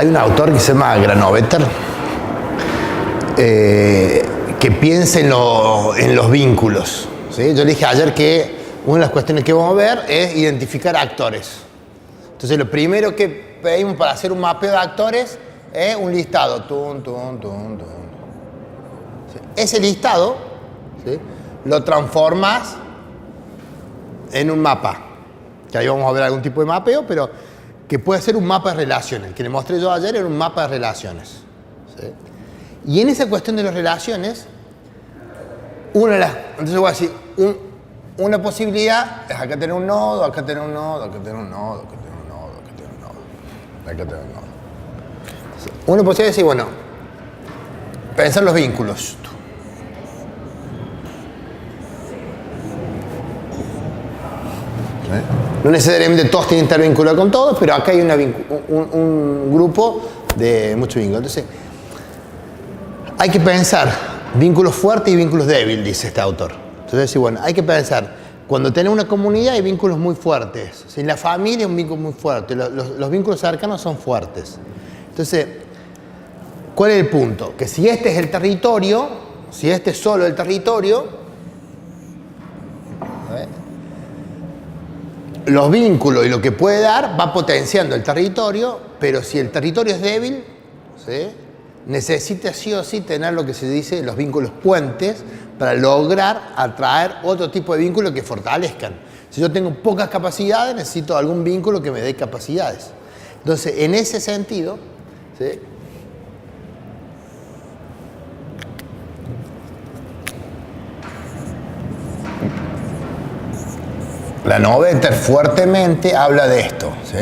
Hay un autor que se llama Granovetter que piensa en los vínculos, ¿sí? Yo le dije ayer que una de las cuestiones que vamos a ver es identificar actores. Entonces lo primero que pedimos para hacer un mapeo de actores es un listado. ¿Sí? Ese listado, ¿sí?, lo transformas en un mapa. Que ahí vamos a ver algún tipo de mapeo, pero que puede ser un mapa de relaciones. El que le mostré yo ayer era un mapa de relaciones, ¿sí? Y en esa cuestión de las relaciones, entonces voy a decir, una posibilidad es acá tener un nodo, acá tener un nodo, acá tener un nodo, acá tener un nodo, acá tener un nodo, acá tener un nodo. Entonces, una posibilidad es decir, bueno, pensar los vínculos. No necesariamente todos tienen que estar vinculados con todos, pero acá hay un grupo de muchos vínculos. Entonces, hay que pensar vínculos fuertes y vínculos débiles, dice este autor. Entonces, bueno, hay que pensar, cuando tenés una comunidad hay vínculos muy fuertes. En la familia es un vínculo muy fuerte, los vínculos cercanos son fuertes. Entonces, ¿cuál es el punto? Que si este es el territorio, si este es solo el territorio, los vínculos y lo que puede dar va potenciando el territorio, pero si el territorio es débil, ¿sí?, necesita sí o sí tener lo que se dice los vínculos puentes para lograr atraer otro tipo de vínculos que fortalezcan. Si yo tengo pocas capacidades, necesito algún vínculo que me dé capacidades. Entonces, en ese sentido, ¿sí?, Granovetter fuertemente habla de esto, ¿sí?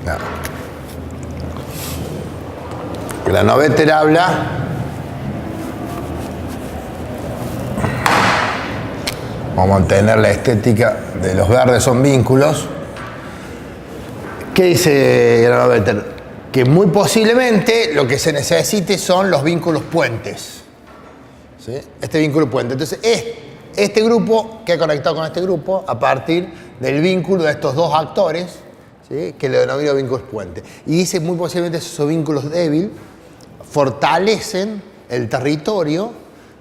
No. Granovetter habla vamos a mantener la estética de los verdes son vínculos. ¿Qué dice Granovetter? Que muy posiblemente lo que se necesite son los vínculos puentes, ¿sí? Este vínculo puente. Entonces, este grupo que ha conectado con este grupo a partir del vínculo de estos dos actores, ¿sí?, que le denomina vínculos puentes. Y dice muy posiblemente esos vínculos débiles fortalecen el territorio,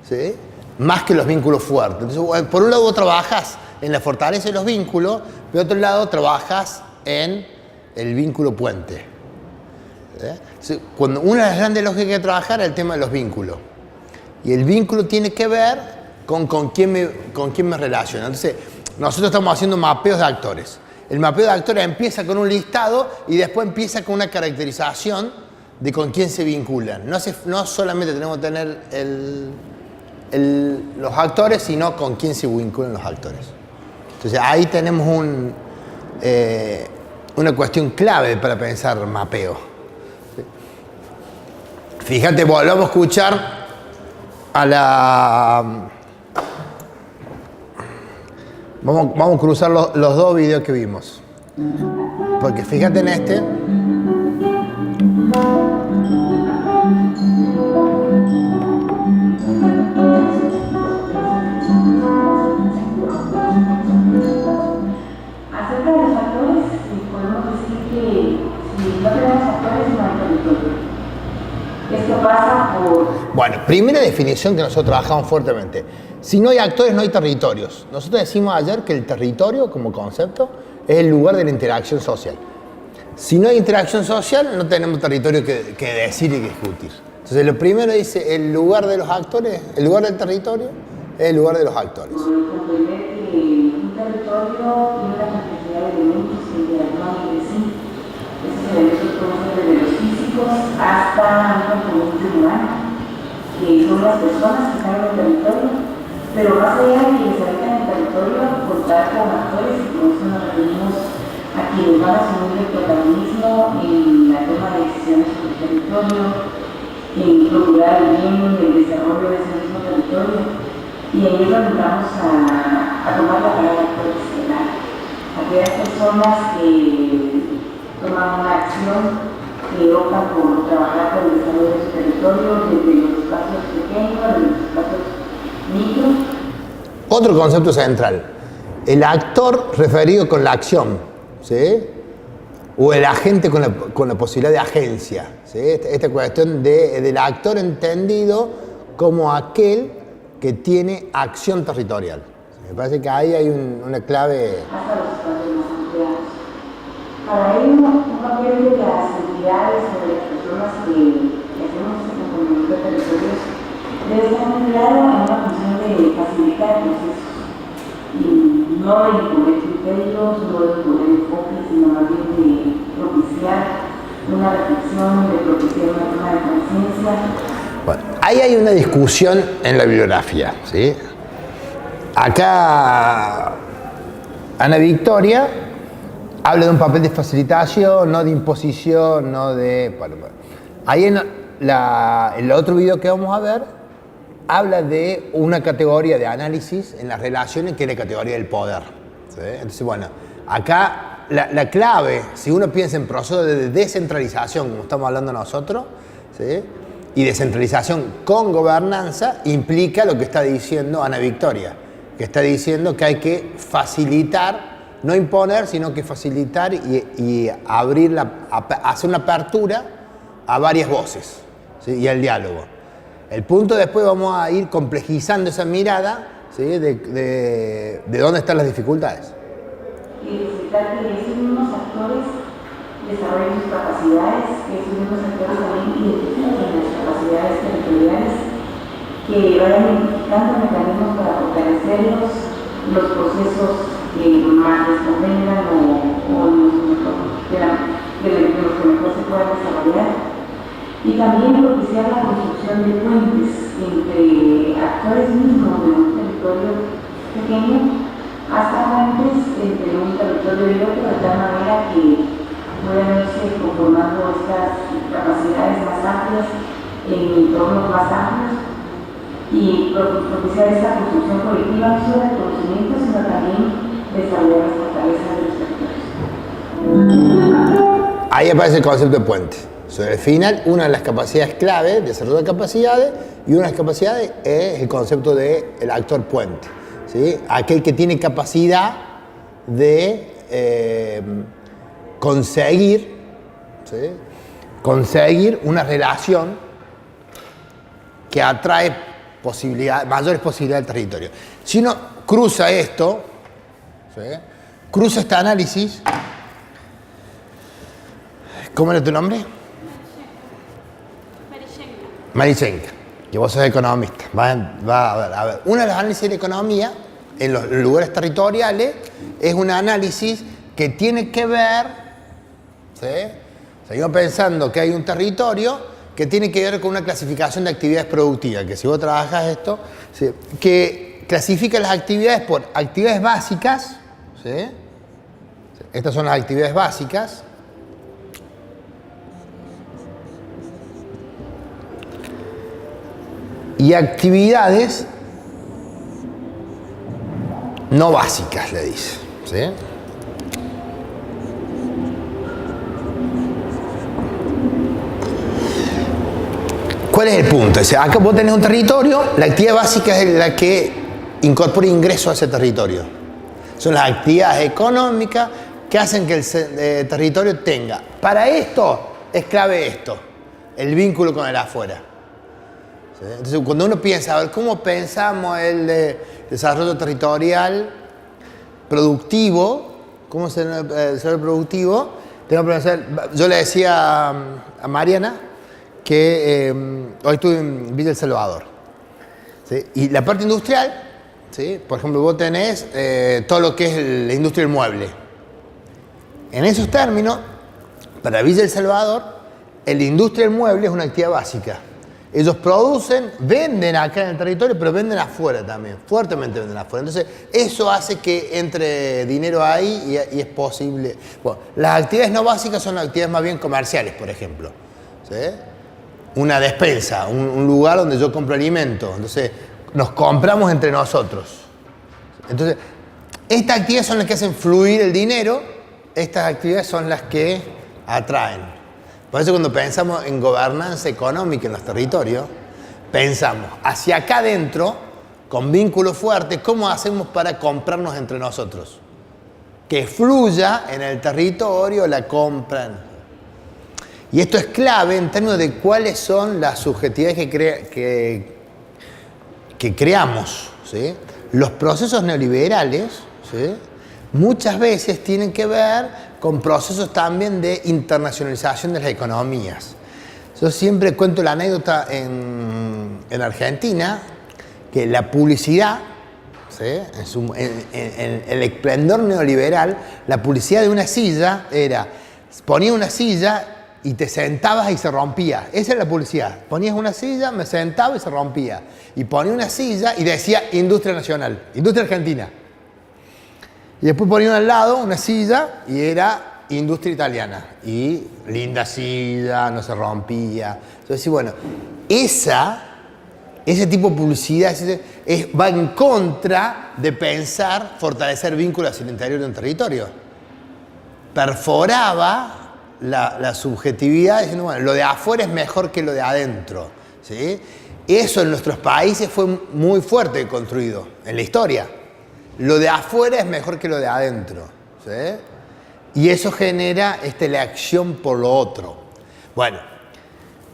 ¿sí?, más que los vínculos fuertes. Entonces, por un lado vos trabajás en la fortaleza de los vínculos, por otro lado trabajas en el vínculo puente. ¿Sí? Entonces, una de las grandes lógicas que hay que trabajar es el tema de los vínculos. Y el vínculo tiene que ver con quién me relaciona. Entonces, nosotros estamos haciendo mapeos de actores. El mapeo de actores empieza con un listado y después empieza con una caracterización de con quién se vinculan. No solamente tenemos que tener los actores, sino con quién se vinculan los actores. Entonces, ahí tenemos una cuestión clave para pensar mapeo. Fíjate, volvamos a escuchar Vamos a cruzar los dos videos que vimos. Porque fíjate en este. Acerca de los factores, podemos decir que si no tenemos factores no hay territorio. Esto pasa por... Bueno, primera definición que nosotros trabajamos fuertemente. Si no hay actores, no hay territorios. Nosotros decimos ayer que el territorio, como concepto, es el lugar de la interacción social. Si no hay interacción social, no tenemos territorio que decir y que discutir. Entonces, lo primero dice, el lugar de los actores, el lugar del territorio, es el lugar de los actores. Comprender que un territorio tiene la complejidad de elementos que interactúan entre sí. Esos elementos pueden ser desde los físicos hasta un componente humano, que son las personas que están en el territorio, pero más allá de quienes habitan en el territorio, contar con actores, y con eso nos referimos a quienes van a asumir el protagonismo en la toma de decisiones sobre el territorio, en procurar el bien y el desarrollo de ese mismo territorio. Y ahí es donde vamos a tomar la palabra actores, ¿verdad? Aquellas personas que toman una acción, que optan por trabajar con el desarrollo de su territorio, desde los espacios pequeños, desde los espacios micros. Otro concepto central, el actor referido con la acción, ¿sí? o el agente con la posibilidad de agencia, ¿sí? Esta cuestión del actor entendido como aquel que tiene acción territorial. Me parece que ahí hay una clave. Hasta los espacios más ampliados. Para ello, un papel de las entidades o de las personas que hacemos este componente de territorios debe estar muy claro en una función de facilitar procesos y no de imponer criterios, no de imponer enfoques, sino más bien de propiciar una reflexión, de propiciar una toma de conciencia. Bueno, ahí hay una discusión en la bibliografía, ¿sí? Acá Ana Victoria habla de un papel de facilitación, no de imposición, no de... Bueno, ahí en el otro video que vamos a ver habla de una categoría de análisis en las relaciones que es la categoría del poder, ¿sí? Entonces, bueno, acá la clave, si uno piensa en procesos de descentralización, como estamos hablando nosotros, ¿sí? Y descentralización con gobernanza, implica lo que está diciendo Ana Victoria, que está diciendo que hay que facilitar, no imponer, sino que facilitar y abrir hacer una apertura a varias voces, ¿sí? Y al diálogo. El punto después vamos a ir complejizando esa mirada, ¿sí? de dónde están las dificultades. Y necesitar que esos mismos actores desarrollen sus capacidades, que esos mismos actores también identifiquen las capacidades territoriales, que vayan identificando mecanismos para fortalecerlos, los procesos que más les convengan o los que mejor se puedan desarrollar. Y también propiciar la construcción de puentes entre actores mismos de un territorio pequeño hasta puentes entre un territorio y otro, de tal manera que puedan irse conformando estas capacidades más amplias en entornos más amplios y propiciar esta construcción colectiva no solo de conocimiento, sino también desarrollar las fortalezas de los territorios. Ahí aparece el concepto de puente. Sobre el final, una de las capacidades clave, desarrollo de capacidades, y una de las capacidades es el concepto del actor puente, ¿sí? Aquel que tiene capacidad de conseguir, ¿sí? Conseguir una relación que atrae mayores posibilidades del territorio. Si uno cruza esto, ¿sí? Cruza este análisis, ¿cómo era tu nombre? Marichenka, que vos sos economista. A ver. Uno de los análisis de economía en los lugares territoriales es un análisis que tiene que ver, ¿sí? Seguimos pensando que hay un territorio que tiene que ver con una clasificación de actividades productivas, que si vos trabajás esto, ¿sí? Que clasifica las actividades por actividades básicas, ¿sí? Estas son las actividades básicas. Y actividades no básicas, le dice, ¿sí? ¿Cuál es el punto? O sea, acá vos tenés un territorio, la actividad básica es la que incorpora ingresos a ese territorio. Son las actividades económicas que hacen que el territorio tenga. Para esto es clave esto, el vínculo con el afuera. Entonces, cuando uno piensa, a ver, ¿cómo pensamos el desarrollo territorial productivo? ¿Cómo es el desarrollo productivo? Tengo que pensar, yo le decía a Mariana que hoy estuve en Villa El Salvador, ¿sí? Y la parte industrial, ¿sí? Por ejemplo, vos tenés todo lo que es la industria del mueble. En esos términos, para Villa El Salvador, la industria del mueble es una actividad básica. Ellos producen, venden acá en el territorio, pero venden afuera también, fuertemente venden afuera. Entonces, eso hace que entre dinero ahí y es posible. Bueno, las actividades no básicas son actividades más bien comerciales, por ejemplo, ¿sí? Una despensa, un lugar donde yo compro alimentos. Entonces, nos compramos entre nosotros. Entonces, estas actividades son las que hacen fluir el dinero, estas actividades son las que atraen. Por eso cuando pensamos en gobernanza económica en los territorios, pensamos hacia acá adentro, con vínculos fuertes, ¿cómo hacemos para comprarnos entre nosotros? que fluya en el territorio la compra. Y esto es clave en términos de cuáles son las subjetividades que creamos, ¿sí? Los procesos neoliberales, ¿sí?, muchas veces tienen que ver con procesos también de internacionalización de las economías. Yo siempre cuento la anécdota en Argentina, que la publicidad, ¿sí?, en el esplendor neoliberal, la publicidad de una silla era, ponía una silla y te sentabas y se rompía. Esa era la publicidad. Ponías una silla, me sentaba y se rompía. Y ponía una silla y decía Industria Nacional, Industria Argentina. Y después ponía al lado una silla y era Industria Italiana. Y linda silla, no se rompía. Entonces, bueno, ese tipo de publicidad va en contra de pensar fortalecer vínculos hacia el interior de un territorio. Perforaba la subjetividad diciendo, bueno, lo de afuera es mejor que lo de adentro, ¿sí? Eso en nuestros países fue muy fuerte construido en la historia. Lo de afuera es mejor que lo de adentro, ¿sí? Y eso genera la acción por lo otro. Bueno,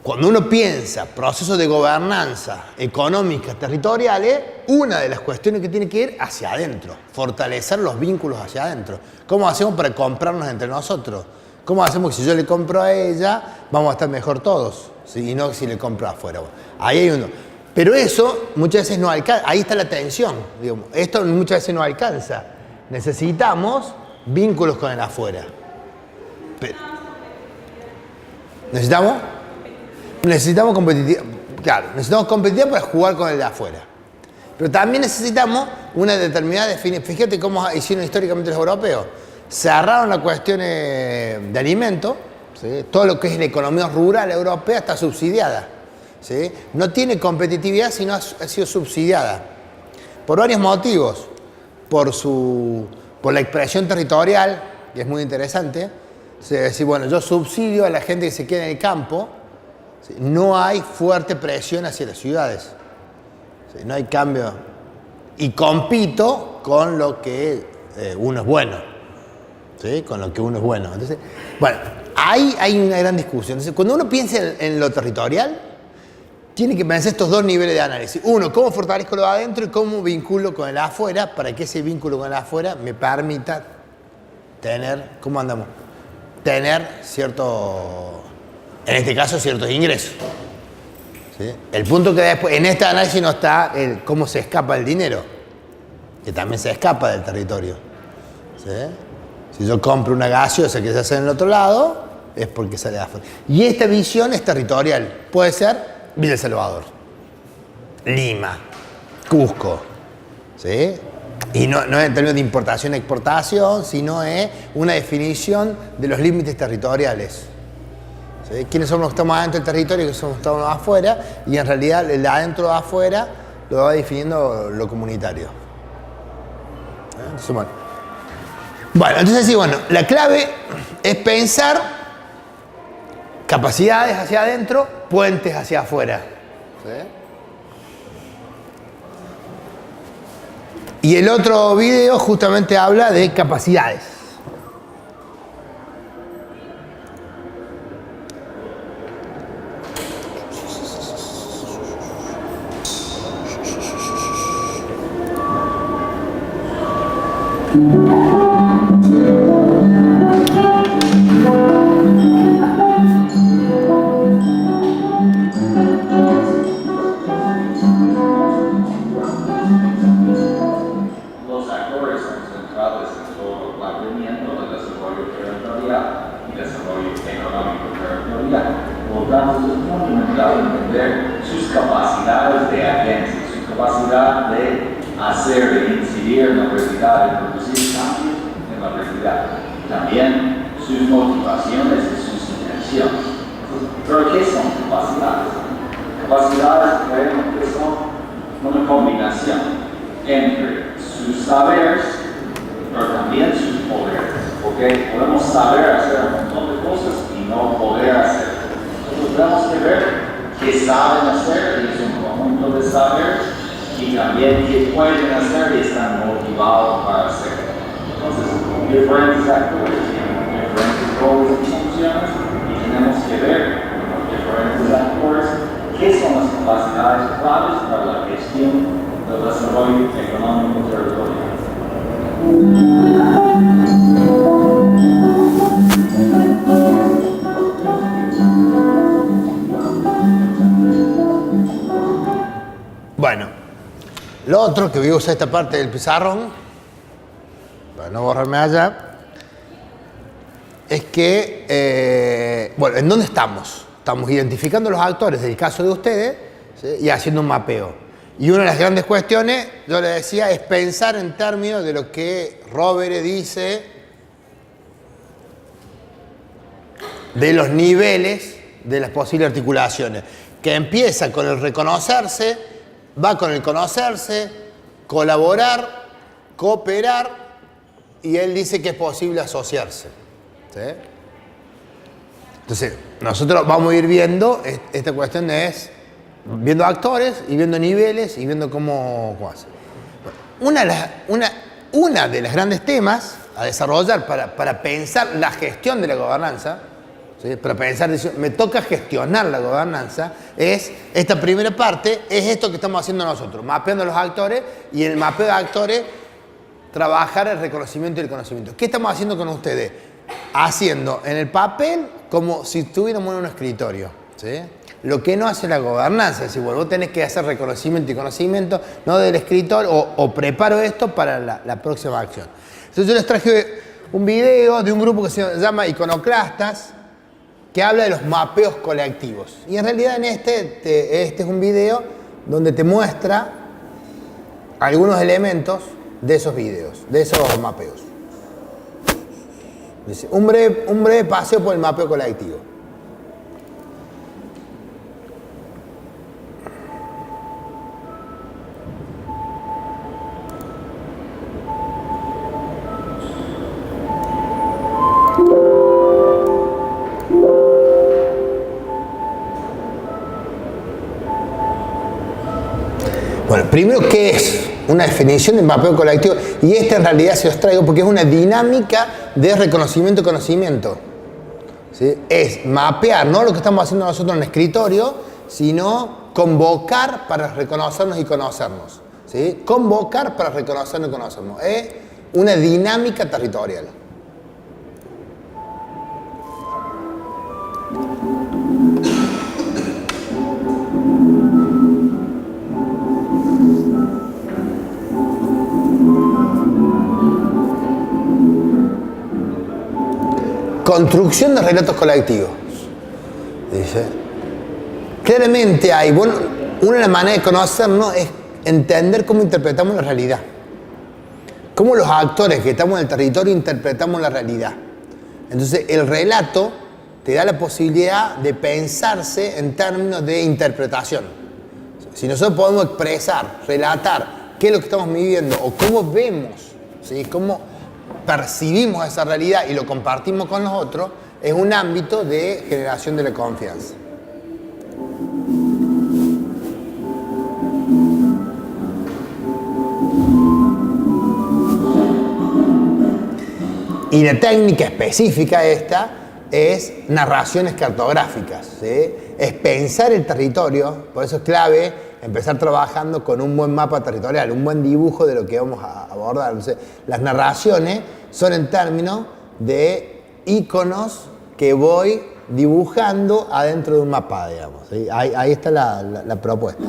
cuando uno piensa procesos de gobernanza económica territoriales, una de las cuestiones que tiene que ir hacia adentro, fortalecer los vínculos hacia adentro. ¿Cómo hacemos para comprarnos entre nosotros? ¿Cómo hacemos que si yo le compro a ella, vamos a estar mejor todos? ¿Sí? Y no si le compro afuera. Bueno, ahí hay uno. Pero eso muchas veces no alcanza. Ahí está la tensión. Digamos. Esto muchas veces no alcanza. Necesitamos vínculos con el afuera. Necesitamos competitividad. Claro, necesitamos competitividad para jugar con el de afuera. Pero también necesitamos una determinada definición. Fíjate cómo hicieron históricamente los europeos. Cerraron las cuestiones de alimentos, ¿sí? Todo lo que es la economía rural europea está subsidiada, ¿sí? No tiene competitividad, sino ha sido subsidiada. Por varios motivos. Por la expresión territorial, que es muy interesante. Es decir, bueno, yo subsidio a la gente que se queda en el campo, ¿sí? No hay fuerte presión hacia las ciudades, ¿sí? No hay cambio. Y compito con lo que uno es bueno. ¿Sí? Con lo que uno es bueno. Entonces, bueno, ahí hay una gran discusión. Entonces, cuando uno piensa en lo territorial, tiene que pensar estos dos niveles de análisis. Uno, cómo fortalezco lo de adentro y cómo vinculo con el afuera para que ese vínculo con el afuera me permita tener, ¿cómo andamos? Tener cierto, en este caso, ciertos ingresos. ¿Sí? El punto que después, en este análisis no está el cómo se escapa el dinero, que también se escapa del territorio. ¿Sí? Si yo compro una gaseosa que se hace en el otro lado, es porque sale de afuera. Y esta visión es territorial. Puede ser Villa El Salvador, Lima, Cusco, ¿sí? Y no es en términos de importación y exportación, sino es una definición de los límites territoriales. ¿Sí? ¿Quiénes somos los que estamos adentro del territorio y quiénes somos los que estamos afuera? Y en realidad el de adentro o afuera lo va definiendo lo comunitario. Entonces sí, la clave es pensar capacidades hacia adentro, puentes hacia afuera. ¿Sí? Y el otro video justamente habla de capacidades. Y también qué pueden hacer y están motivados para hacer. Entonces, diferentes actores tienen diferentes roles y funciones y tenemos que ver con los diferentes actores qué son las capacidades claves para la gestión del desarrollo económico territorial. Bueno, lo otro que voy a usar esta parte del pizarrón, para no borrarme allá, es que, bueno, ¿en dónde estamos? Estamos identificando los actores del caso de ustedes, ¿sí? Y haciendo un mapeo. Y una de las grandes cuestiones, yo les decía, es pensar en términos de lo que Rovere dice de los niveles de las posibles articulaciones, que empieza con el reconocerse, va con el conocerse, colaborar, cooperar, y él dice que es posible asociarse. ¿Sí? Entonces, nosotros vamos a ir viendo, esta cuestión es viendo actores y viendo niveles y viendo cómo hace. Una de las grandes temas a desarrollar para pensar la gestión de la gobernanza, ¿sí? Para pensar, me toca gestionar la gobernanza, es esta primera parte, es esto que estamos haciendo nosotros, mapeando los actores y en el mapeo de actores trabajar el reconocimiento y el conocimiento. ¿Qué estamos haciendo con ustedes? Haciendo en el papel como si estuviéramos en un escritorio, ¿sí? Lo que no hace la gobernanza, es decir, bueno, vos tenés que hacer reconocimiento y conocimiento, no del escritor, o preparo esto para la próxima acción. Entonces yo les traje un video de un grupo que se llama Iconoclastas, que habla de los mapeos colectivos. Y en realidad en este es un video donde te muestra algunos elementos de esos videos, de esos mapeos. Dice, un breve paseo por el mapeo colectivo. Bueno, primero, ¿qué es? Una definición de mapeo colectivo, y esta en realidad se los traigo porque es una dinámica de reconocimiento y conocimiento. ¿Sí? Es mapear, no lo que estamos haciendo nosotros en el escritorio, sino convocar para reconocernos y conocernos. ¿Sí? Convocar para reconocernos y conocernos. Es una dinámica territorial. Construcción de relatos colectivos. Dice. Claramente hay, bueno, una de las maneras de conocernos es entender cómo interpretamos la realidad. Cómo los actores que estamos en el territorio interpretamos la realidad. Entonces, el relato te da la posibilidad de pensarse en términos de interpretación. Si nosotros podemos expresar, relatar qué es lo que estamos viviendo o cómo vemos, ¿sí? Cómo percibimos esa realidad y lo compartimos con los otros, es un ámbito de generación de la confianza. Y la técnica específica esta es narraciones cartográficas, ¿sí? Es pensar el territorio, por eso es clave empezar trabajando con un buen mapa territorial, un buen dibujo de lo que vamos a abordar. Entonces, las narraciones son en términos de iconos que voy dibujando adentro de un mapa, digamos, ¿sí? Ahí está la propuesta.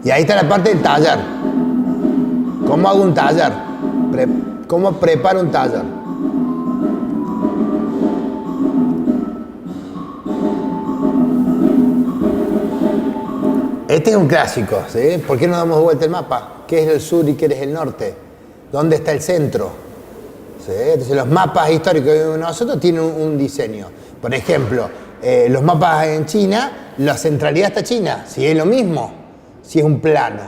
Y ahí está la parte del taller. ¿Cómo hago un taller? ¿Cómo preparo un taller? Este es un clásico, ¿sí? ¿Por qué no damos vuelta el mapa? ¿Qué es el sur y qué es el norte? ¿Dónde está el centro? ¿Sí? Entonces los mapas históricos de nosotros tienen un diseño. Por ejemplo, los mapas en China, la centralidad está China, si es lo mismo, si es un plano.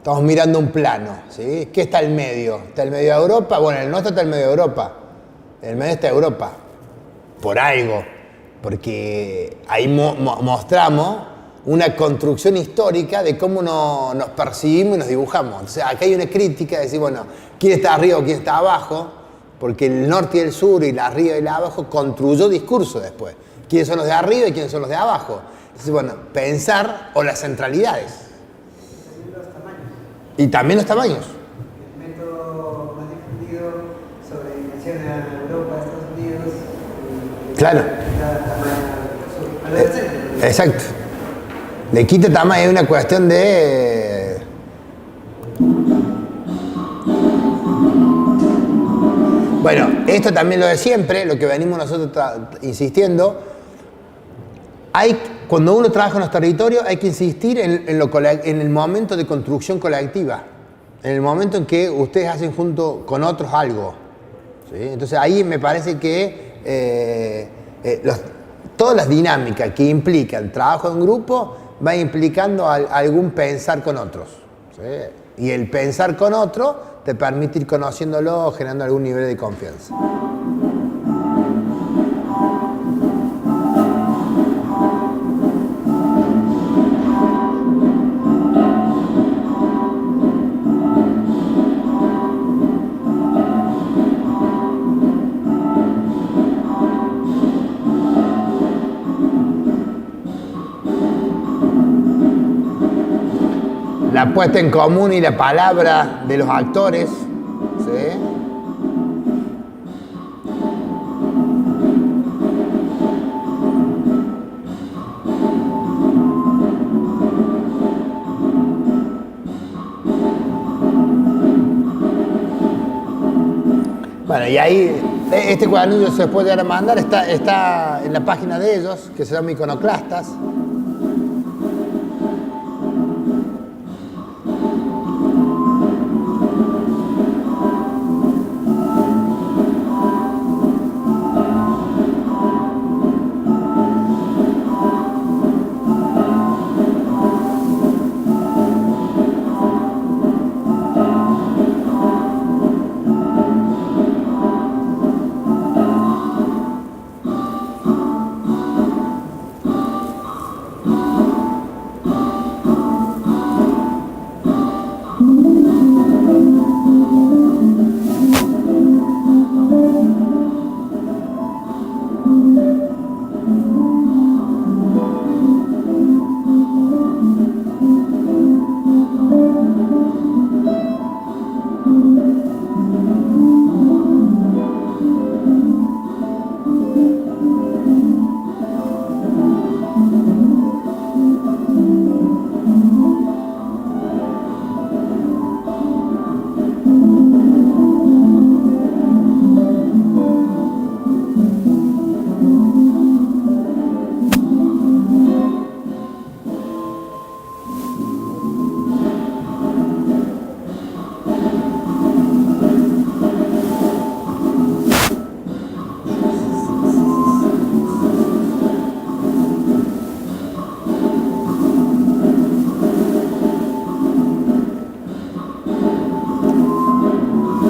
Estamos mirando un plano, ¿sí? ¿Qué está en medio? ¿Está el medio de Europa? Bueno, el nuestro está el medio de Europa. El medio está Europa. Por algo. Porque ahí mostramos una construcción histórica de cómo nos percibimos y nos dibujamos. Entonces, acá hay una crítica de decir, bueno, ¿quién está arriba o quién está abajo? Porque el norte y el sur y la arriba y la abajo construyó discurso después. ¿Quiénes son los de arriba y quiénes son los de abajo? Entonces, bueno, pensar o las centralidades. Y también los tamaños. El método más difundido sobre dimensión a Europa, Estados Unidos. Claro. Exacto. Le quita tamaño, es una cuestión de... Bueno, esto también lo de siempre, lo que venimos nosotros insistiendo. Cuando uno trabaja en los territorios hay que insistir en el momento de construcción colectiva, en el momento en que ustedes hacen junto con otros algo, ¿sí? Entonces ahí me parece que todas las dinámicas que implican trabajo en grupo van implicando algún pensar con otros, ¿sí? Y el pensar con otro te permite ir conociéndolo, generando algún nivel de confianza. La puesta en común y la palabra de los actores, ¿sí? Bueno, y ahí, este cuadernillo se puede llegar a mandar, está en la página de ellos, que se llama Iconoclastas.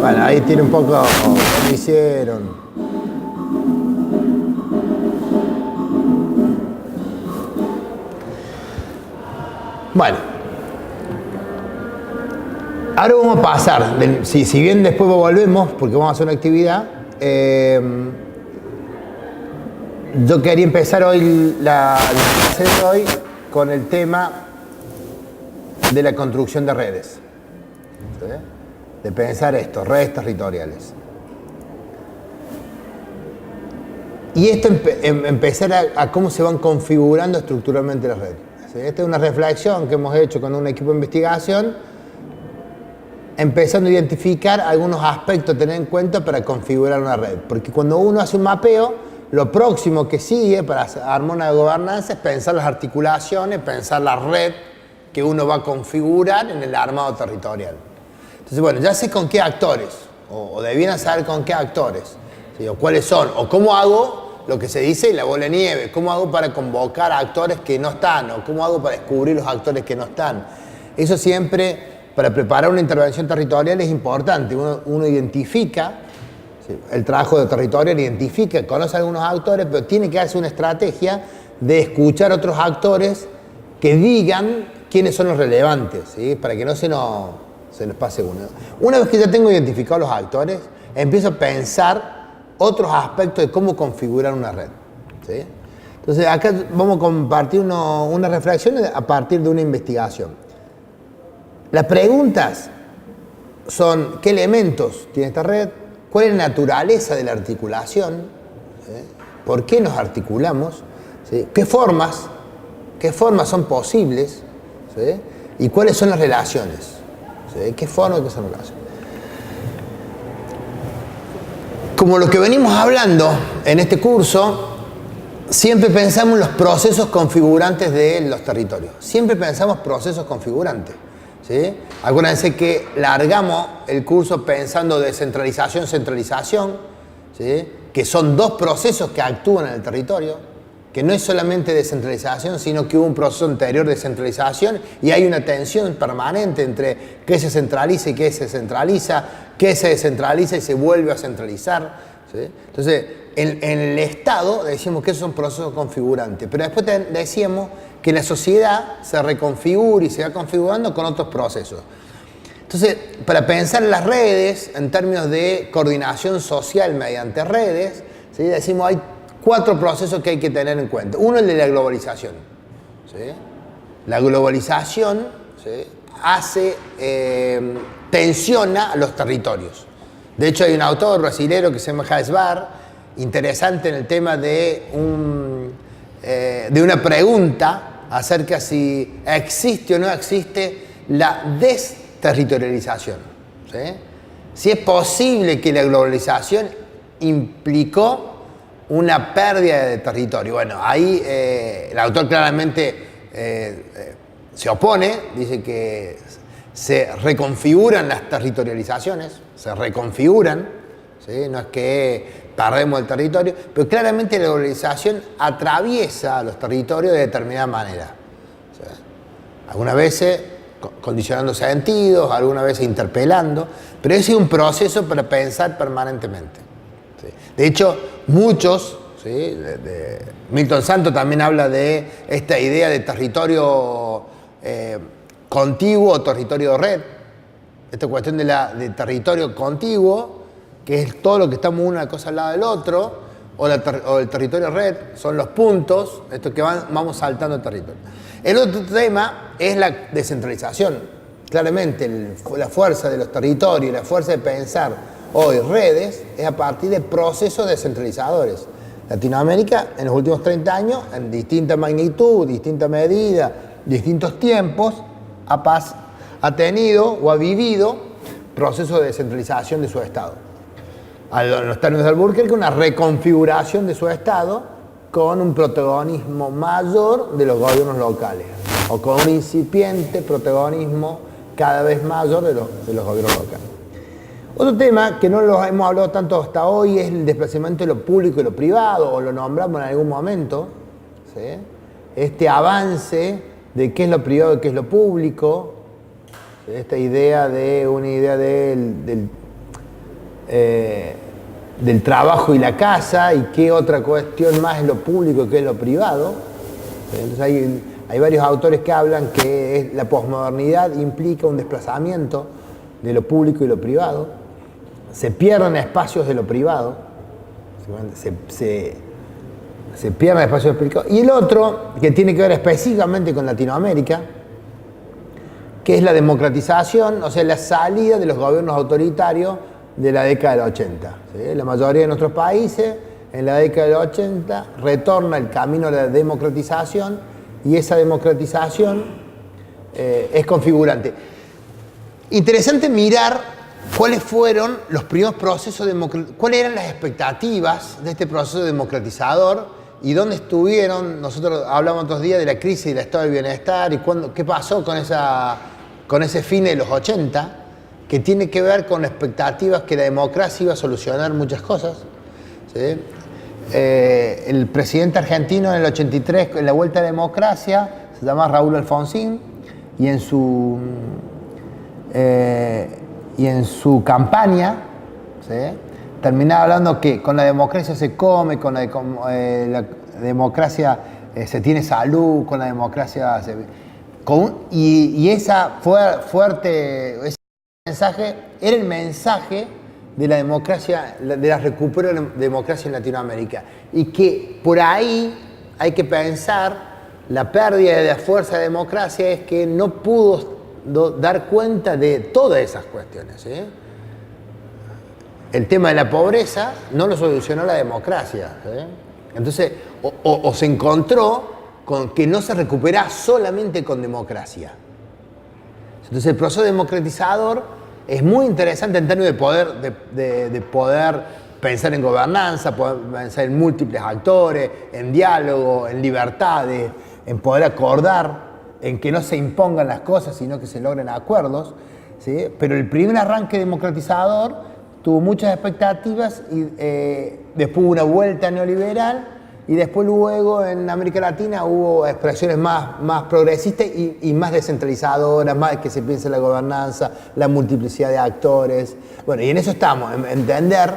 Bueno, ahí tiene un poco cómo hicieron. Bueno. Ahora vamos a pasar, si bien después volvemos, porque vamos a hacer una actividad, yo quería empezar hoy la clase de hoy con el tema de la construcción de redes. ¿Sí? De pensar esto, redes territoriales. Y esto empezar a cómo se van configurando estructuralmente las redes. ¿Sí? Esta es una reflexión que hemos hecho con un equipo de investigación, empezando a identificar algunos aspectos a tener en cuenta para configurar una red. Porque cuando uno hace un mapeo, lo próximo que sigue para armar una gobernanza es pensar las articulaciones, pensar la red que uno va a configurar en el armado territorial. Entonces, bueno, ya sé con qué actores, o debieran saber con qué actores, ¿sí? O cuáles son, o cómo hago lo que se dice la bola de nieve, cómo hago para convocar a actores que no están, o cómo hago para descubrir los actores que no están. Eso siempre para preparar una intervención territorial es importante. Uno identifica, ¿sí? El trabajo de territorial identifica, conoce a algunos actores, pero tiene que hacer una estrategia de escuchar a otros actores que digan quiénes son los relevantes, ¿sí? Para que no se nos pase uno. Una vez que ya tengo identificados los actores, empiezo a pensar otros aspectos de cómo configurar una red, ¿sí? Entonces acá vamos a compartir una reflexión a partir de una investigación. Las preguntas son: ¿qué elementos tiene esta red? ¿Cuál es la naturaleza de la articulación? ¿Sí? ¿Por qué nos articulamos? ¿Sí? ¿Qué formas son posibles? ¿Sí? ¿Y cuáles son las relaciones? ¿Sí? ¿Qué formas y qué son relaciones? Como lo que venimos hablando en este curso, siempre pensamos en los procesos configurantes de los territorios. Siempre pensamos procesos configurantes, ¿sí? Acuérdense que largamos el curso pensando descentralización, centralización, ¿sí? Que son dos procesos que actúan en el territorio, que no es solamente descentralización, sino que hubo un proceso anterior de centralización y hay una tensión permanente entre qué se centraliza y qué se centraliza, qué se descentraliza y se vuelve a centralizar, ¿sí? Entonces, en el Estado decimos que esos son procesos configurantes, pero después decíamos que la sociedad se reconfigura y se va configurando con otros procesos. Entonces, para pensar en las redes, en términos de coordinación social mediante redes, ¿sí? Decimos hay 4 procesos que hay que tener en cuenta. Uno es el de la globalización, ¿sí? La globalización, ¿sí? Tensiona a los territorios. De hecho, hay un autor brasilero que se llama Hans Barr, interesante en el tema de una pregunta acerca si existe o no existe la desterritorialización, ¿sí? Si es posible que la globalización implicó una pérdida de territorio. Bueno, ahí el autor claramente se opone, dice que se reconfiguran las territorializaciones, se reconfiguran, ¿sí? No es que perdemos el territorio, pero claramente la globalización atraviesa los territorios de determinada manera, ¿sí? Algunas veces condicionando sentidos, algunas veces interpelando, pero ese es un proceso para pensar permanentemente, ¿sí? De hecho, muchos, ¿sí? Milton Santos también habla de esta idea de territorio contiguo o territorio de red, esta cuestión de territorio contiguo, que es todo lo que estamos una cosa al lado del otro, o el territorio red, son los puntos, estos que vamos saltando el territorio. El otro tema es la descentralización. Claramente la fuerza de los territorios, la fuerza de pensar hoy redes, es a partir de procesos descentralizadores. Latinoamérica en los últimos 30 años, en distinta magnitud, distinta medida, distintos tiempos, ha tenido o ha vivido procesos de descentralización de su Estado. A los términos de Albuquerque, una reconfiguración de su Estado con un protagonismo mayor de los gobiernos locales o con un incipiente protagonismo cada vez mayor de los gobiernos locales. Otro tema que no lo hemos hablado tanto hasta hoy es el desplazamiento de lo público y lo privado, o lo nombramos en algún momento, ¿sí? Este avance de qué es lo privado y qué es lo público, ¿sí? Esta idea del trabajo y la casa, y qué otra cuestión más es lo público y qué es lo privado. Entonces hay varios autores que hablan que la posmodernidad implica un desplazamiento de lo público y lo privado, se pierden espacios de lo privado, se pierden espacios de lo privado. Y el otro, que tiene que ver específicamente con Latinoamérica, que es la democratización, o sea, la salida de los gobiernos autoritarios de la década del 80. ¿Sí? La mayoría de nuestros países, en la década del 80, retorna el camino de la democratización, y esa democratización es configurante. Interesante mirar cuáles fueron los primeros procesos cuáles eran las expectativas de este proceso democratizador y dónde estuvieron. Nosotros hablamos otros días de la crisis del estado del bienestar y qué pasó con ese fin de los 80, que tiene que ver con expectativas que la democracia iba a solucionar muchas cosas, ¿sí? El presidente argentino en el 83, en la vuelta a la democracia, se llama Raúl Alfonsín, y en su y en su campaña, ¿sí?, terminaba hablando que con la democracia se come, con la democracia se tiene salud, con la democracia se... y esa ese mensaje era el mensaje de la democracia, de la recupero de la democracia en Latinoamérica. Y que por ahí hay que pensar, la pérdida de la fuerza de democracia es que no pudo dar cuenta de todas esas cuestiones, ¿sí? El tema de la pobreza no lo solucionó la democracia, ¿sí? Entonces, o se encontró con que no se recupera solamente con democracia. Entonces, el proceso democratizador es muy interesante en términos de poder, de poder pensar en gobernanza, poder pensar en múltiples actores, en diálogo, en libertades, en poder acordar, en que no se impongan las cosas, sino que se logren acuerdos, ¿sí? Pero el primer arranque democratizador tuvo muchas expectativas y después hubo una vuelta neoliberal y después luego en América Latina hubo expresiones más progresistas y más descentralizadoras, más que se piense en la gobernanza, la multiplicidad de actores. Bueno, y en eso estamos, en entender,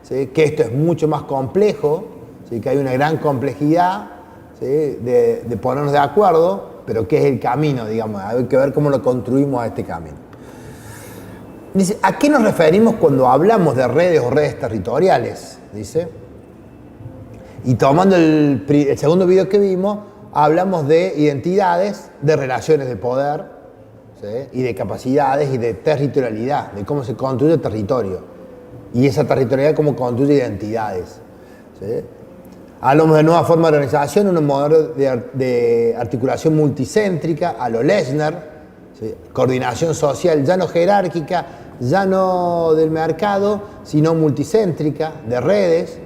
¿sí?, que esto es mucho más complejo, ¿sí?, que hay una gran complejidad, ¿sí?, de ponernos de acuerdo, pero que es el camino, digamos, hay que ver cómo lo construimos a este camino. Dice, ¿a qué nos referimos cuando hablamos de redes o redes territoriales? Dice. Y tomando el segundo video que vimos, hablamos de identidades, de relaciones de poder, ¿sí?, y de capacidades y de territorialidad, de cómo se construye el territorio. Y esa territorialidad cómo construye identidades, ¿sí? Hablamos de nueva forma de organización, un modelo de articulación multicéntrica, a lo Lechner, ¿sí?, coordinación social ya no jerárquica, ya no del mercado, sino multicéntrica, de redes,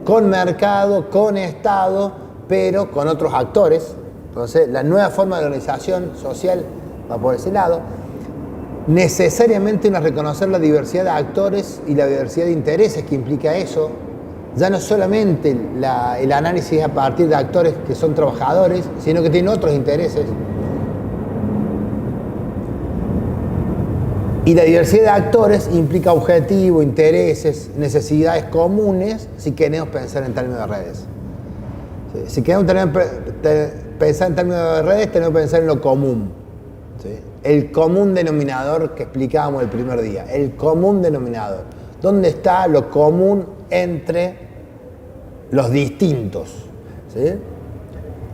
con mercado, con Estado, pero con otros actores. Entonces, la nueva forma de organización social va por ese lado. Necesariamente reconocer la diversidad de actores y la diversidad de intereses que implica eso. Ya no solamente el análisis a partir de actores que son trabajadores, sino que tienen otros intereses. Y la diversidad de actores implica objetivos, intereses, necesidades comunes si queremos pensar en términos de redes. ¿Sí? Si queremos pensar en términos de redes, tenemos que pensar en lo común. ¿Sí? El común denominador que explicábamos el primer día. El común denominador. ¿Dónde está lo común entre los distintos? ¿Sí?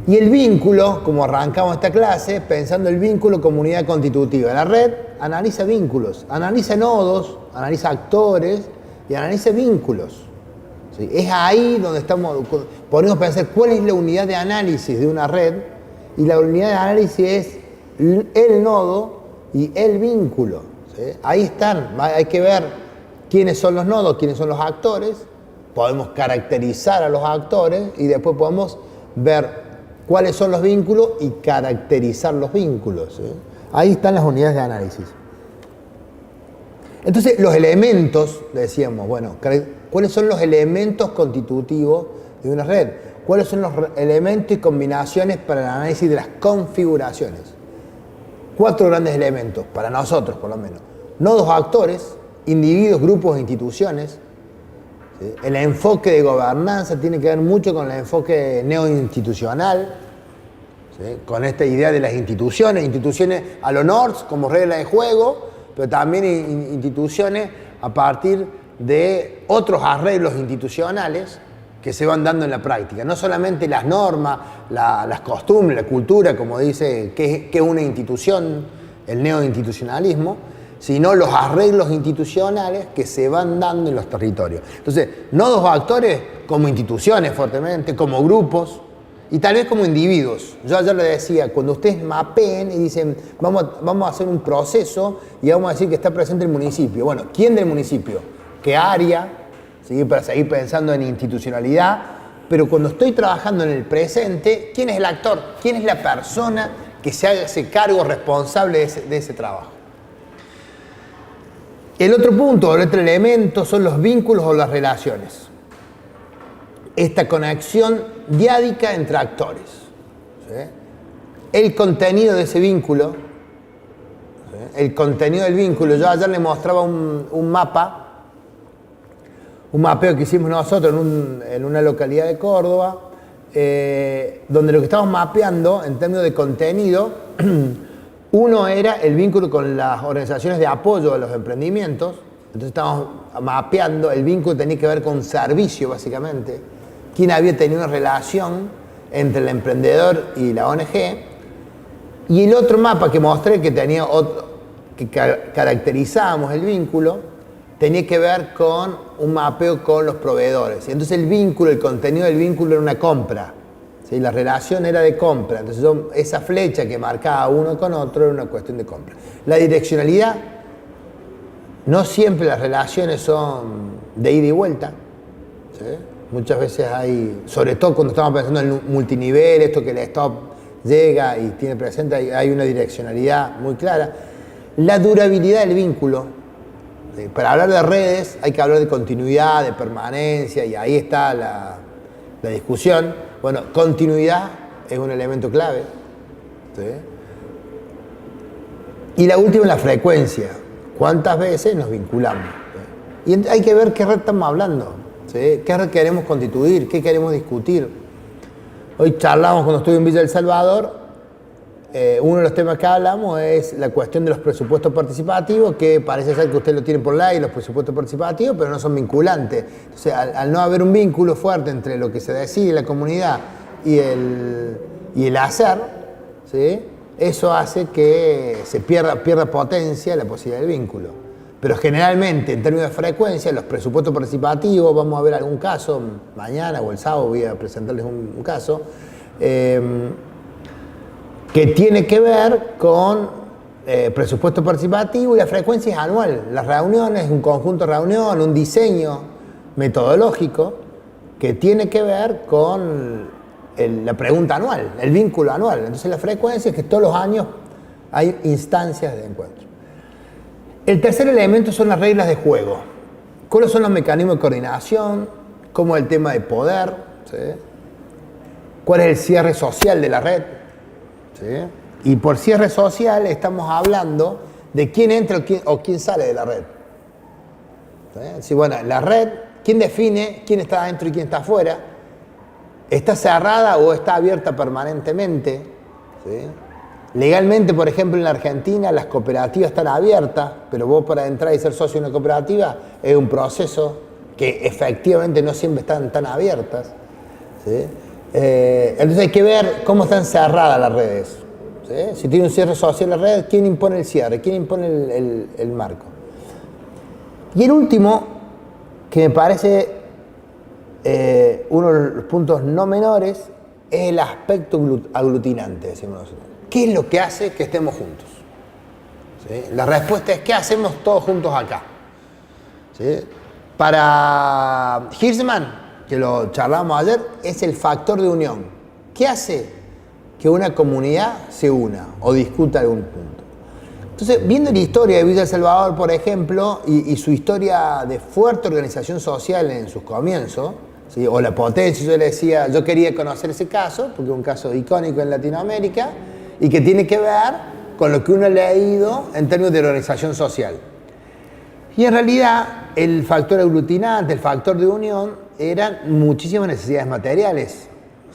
Y el vínculo, como arrancamos esta clase, pensando el vínculo como unidad constitutiva. La red analiza vínculos, analiza nodos, analiza actores y analiza vínculos. ¿Sí? Es ahí donde podemos pensar cuál es la unidad de análisis de una red, y la unidad de análisis es el nodo y el vínculo. ¿Sí? Ahí están, hay que ver quiénes son los nodos, quiénes son los actores, podemos caracterizar a los actores y después podemos ver cuáles son los vínculos y caracterizar los vínculos. ¿Sí? Ahí están las unidades de análisis. Entonces, los elementos, decíamos, bueno, ¿cuáles son los elementos constitutivos de una red? ¿Cuáles son los elementos y combinaciones para el análisis de las configuraciones? 4 grandes elementos, para nosotros por lo menos. Nodos actores, individuos, grupos e instituciones. ¿Sí? El enfoque de gobernanza tiene que ver mucho con el enfoque neoinstitucional, ¿sí? Con esta idea de las instituciones a lo North como regla de juego, pero también instituciones a partir de otros arreglos institucionales que se van dando en la práctica. No solamente las normas, las costumbres, la cultura, como dice que es una institución, el neoinstitucionalismo, sino los arreglos institucionales que se van dando en los territorios. Entonces, nodos o actores como instituciones fuertemente, como grupos y tal vez como individuos. Yo ayer le decía, cuando ustedes mapeen y dicen, vamos a hacer un proceso y vamos a decir que está presente el municipio. Bueno, ¿quién del municipio? ¿Qué área? ¿Sí? Para seguir pensando en institucionalidad. Pero cuando estoy trabajando en el presente, ¿quién es el actor? ¿Quién es la persona que se hace cargo responsable de ese trabajo? El otro punto, el otro elemento son los vínculos o las relaciones. Esta conexión diádica entre actores. ¿Sí? El contenido de ese vínculo, ¿sí?, el contenido del vínculo. Yo ayer le mostraba un mapa, un mapeo que hicimos nosotros en una localidad de Córdoba, donde lo que estamos mapeando en términos de contenido, uno era el vínculo con las organizaciones de apoyo a los emprendimientos. Entonces estamos mapeando, el vínculo tenía que ver con servicio básicamente, quién había tenido una relación entre el emprendedor y la ONG. Y el otro mapa que mostré, que tenía que caracterizábamos el vínculo, tenía que ver con un mapeo con los proveedores. Y entonces el vínculo, el contenido del vínculo era una compra, ¿sí? La relación era de compra. Entonces esa flecha que marcaba uno con otro era una cuestión de compra. La direccionalidad, no siempre las relaciones son de ida y vuelta, ¿sí? Muchas veces hay, sobre todo cuando estamos pensando en multinivel, esto que el stop llega y tiene presente, hay una direccionalidad muy clara. La durabilidad del vínculo. Para hablar de redes hay que hablar de continuidad, de permanencia, y ahí está la discusión. Bueno, continuidad es un elemento clave, ¿sí? Y la última es la frecuencia. ¿Cuántas veces nos vinculamos? ¿Sí? Y hay que ver qué red estamos hablando, ¿sí? ¿Qué red queremos constituir? ¿Qué queremos discutir? Hoy charlamos cuando estuve en Villa El Salvador. Uno de los temas que hablamos es la cuestión de los presupuestos participativos, que parece ser que usted lo tiene por ley, los presupuestos participativos, pero no son vinculantes. Entonces, al no haber un vínculo fuerte entre lo que se decide en la comunidad y el hacer, ¿sí? Eso hace que se pierda potencia la posibilidad del vínculo. Pero generalmente, en términos de frecuencia, los presupuestos participativos, vamos a ver algún caso, mañana o el sábado voy a presentarles un caso, que tiene que ver con presupuesto participativo, y la frecuencia es anual. Las reuniones, un conjunto de reuniones, un diseño metodológico que tiene que ver con la pregunta anual, el vínculo anual. Entonces la frecuencia es que todos los años hay instancias de encuentro. El tercer elemento son las reglas de juego. ¿Cuáles son los mecanismos de coordinación? ¿Cómo es el tema de poder? ¿Sí? ¿Cuál es el cierre social de la red? ¿Sí? Y por cierre social estamos hablando de quién entra o quién sale de la red. ¿Sí? Sí, bueno, la red, ¿quién define quién está adentro y quién está afuera? ¿Está cerrada o está abierta permanentemente? ¿Sí? Legalmente, por ejemplo, en la Argentina las cooperativas están abiertas, pero vos para entrar y ser socio de una cooperativa es un proceso que efectivamente no siempre están tan abiertas. ¿Sí? Entonces hay que ver cómo están cerradas las redes. ¿Sí? Si tiene un cierre social la red, ¿quién impone el cierre? ¿Quién impone el marco? Y el último, que me parece uno de los puntos no menores, es el aspecto aglutinante, decimos nosotros. ¿Qué es lo que hace que estemos juntos? ¿Sí? La respuesta es: ¿qué hacemos todos juntos acá? ¿Sí? Para Hirschman, que lo charlamos ayer, es el factor de unión. ¿Qué hace que una comunidad se una o discuta algún punto? Entonces, viendo la historia de Villa El Salvador, por ejemplo, y su historia de fuerte organización social en sus comienzos, ¿sí? O la potencia, yo le decía, yo quería conocer ese caso, porque es un caso icónico en Latinoamérica, y que tiene que ver con lo que uno ha leído en términos de organización social. Y en realidad, el factor aglutinante, el factor de unión, eran muchísimas necesidades materiales.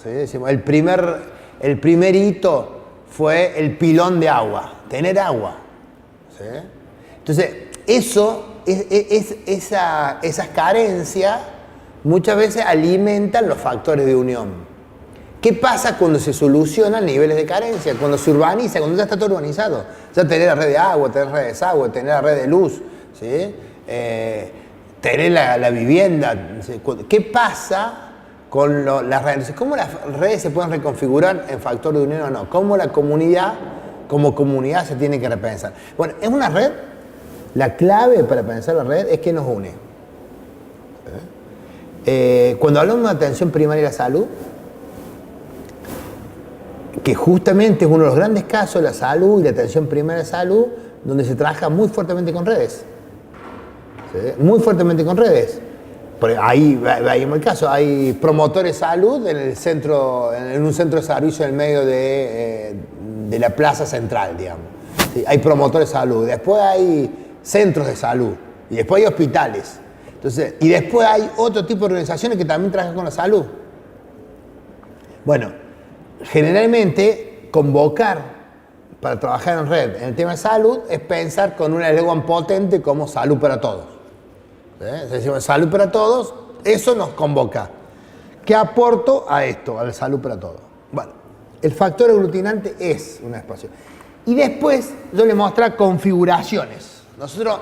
¿Sí? El primer hito fue el pilón de agua, tener agua. ¿Sí? Entonces, esas carencias muchas veces alimentan los factores de unión. ¿Qué pasa cuando se solucionan niveles de carencia? Cuando se urbaniza, cuando ya está todo urbanizado. Ya tener la red de agua, tener la red de desagüe, tener la red de luz, ¿sí? Tener la vivienda. ¿Sí? ¿Qué pasa con las redes? ¿Cómo las redes se pueden reconfigurar en factor de unión o no? ¿Cómo la comunidad, como comunidad, se tiene que repensar? Bueno, es una red. La clave para pensar la red es que nos une. Cuando hablamos de atención primaria a la salud, que justamente es uno de los grandes casos de la salud y la atención primaria a la salud, donde se trabaja muy fuertemente con redes. ¿Sí? Muy fuertemente con redes. Ahí vemos el caso, hay promotores de salud en un centro de servicio en el medio de la plaza central, digamos. ¿sí? Hay promotores de salud, después hay centros de salud, y después hay hospitales. Entonces, y después hay otro tipo de organizaciones que también trabajan con la salud. Bueno, generalmente convocar para trabajar en red en el tema de salud es pensar con una eslogan potente como salud para todos. ¿Sí? Se llama salud para todos, eso nos convoca. ¿Qué aporto a esto, a la salud para todos? Bueno, el factor aglutinante es un espacio. Y después yo les mostré configuraciones. Nosotros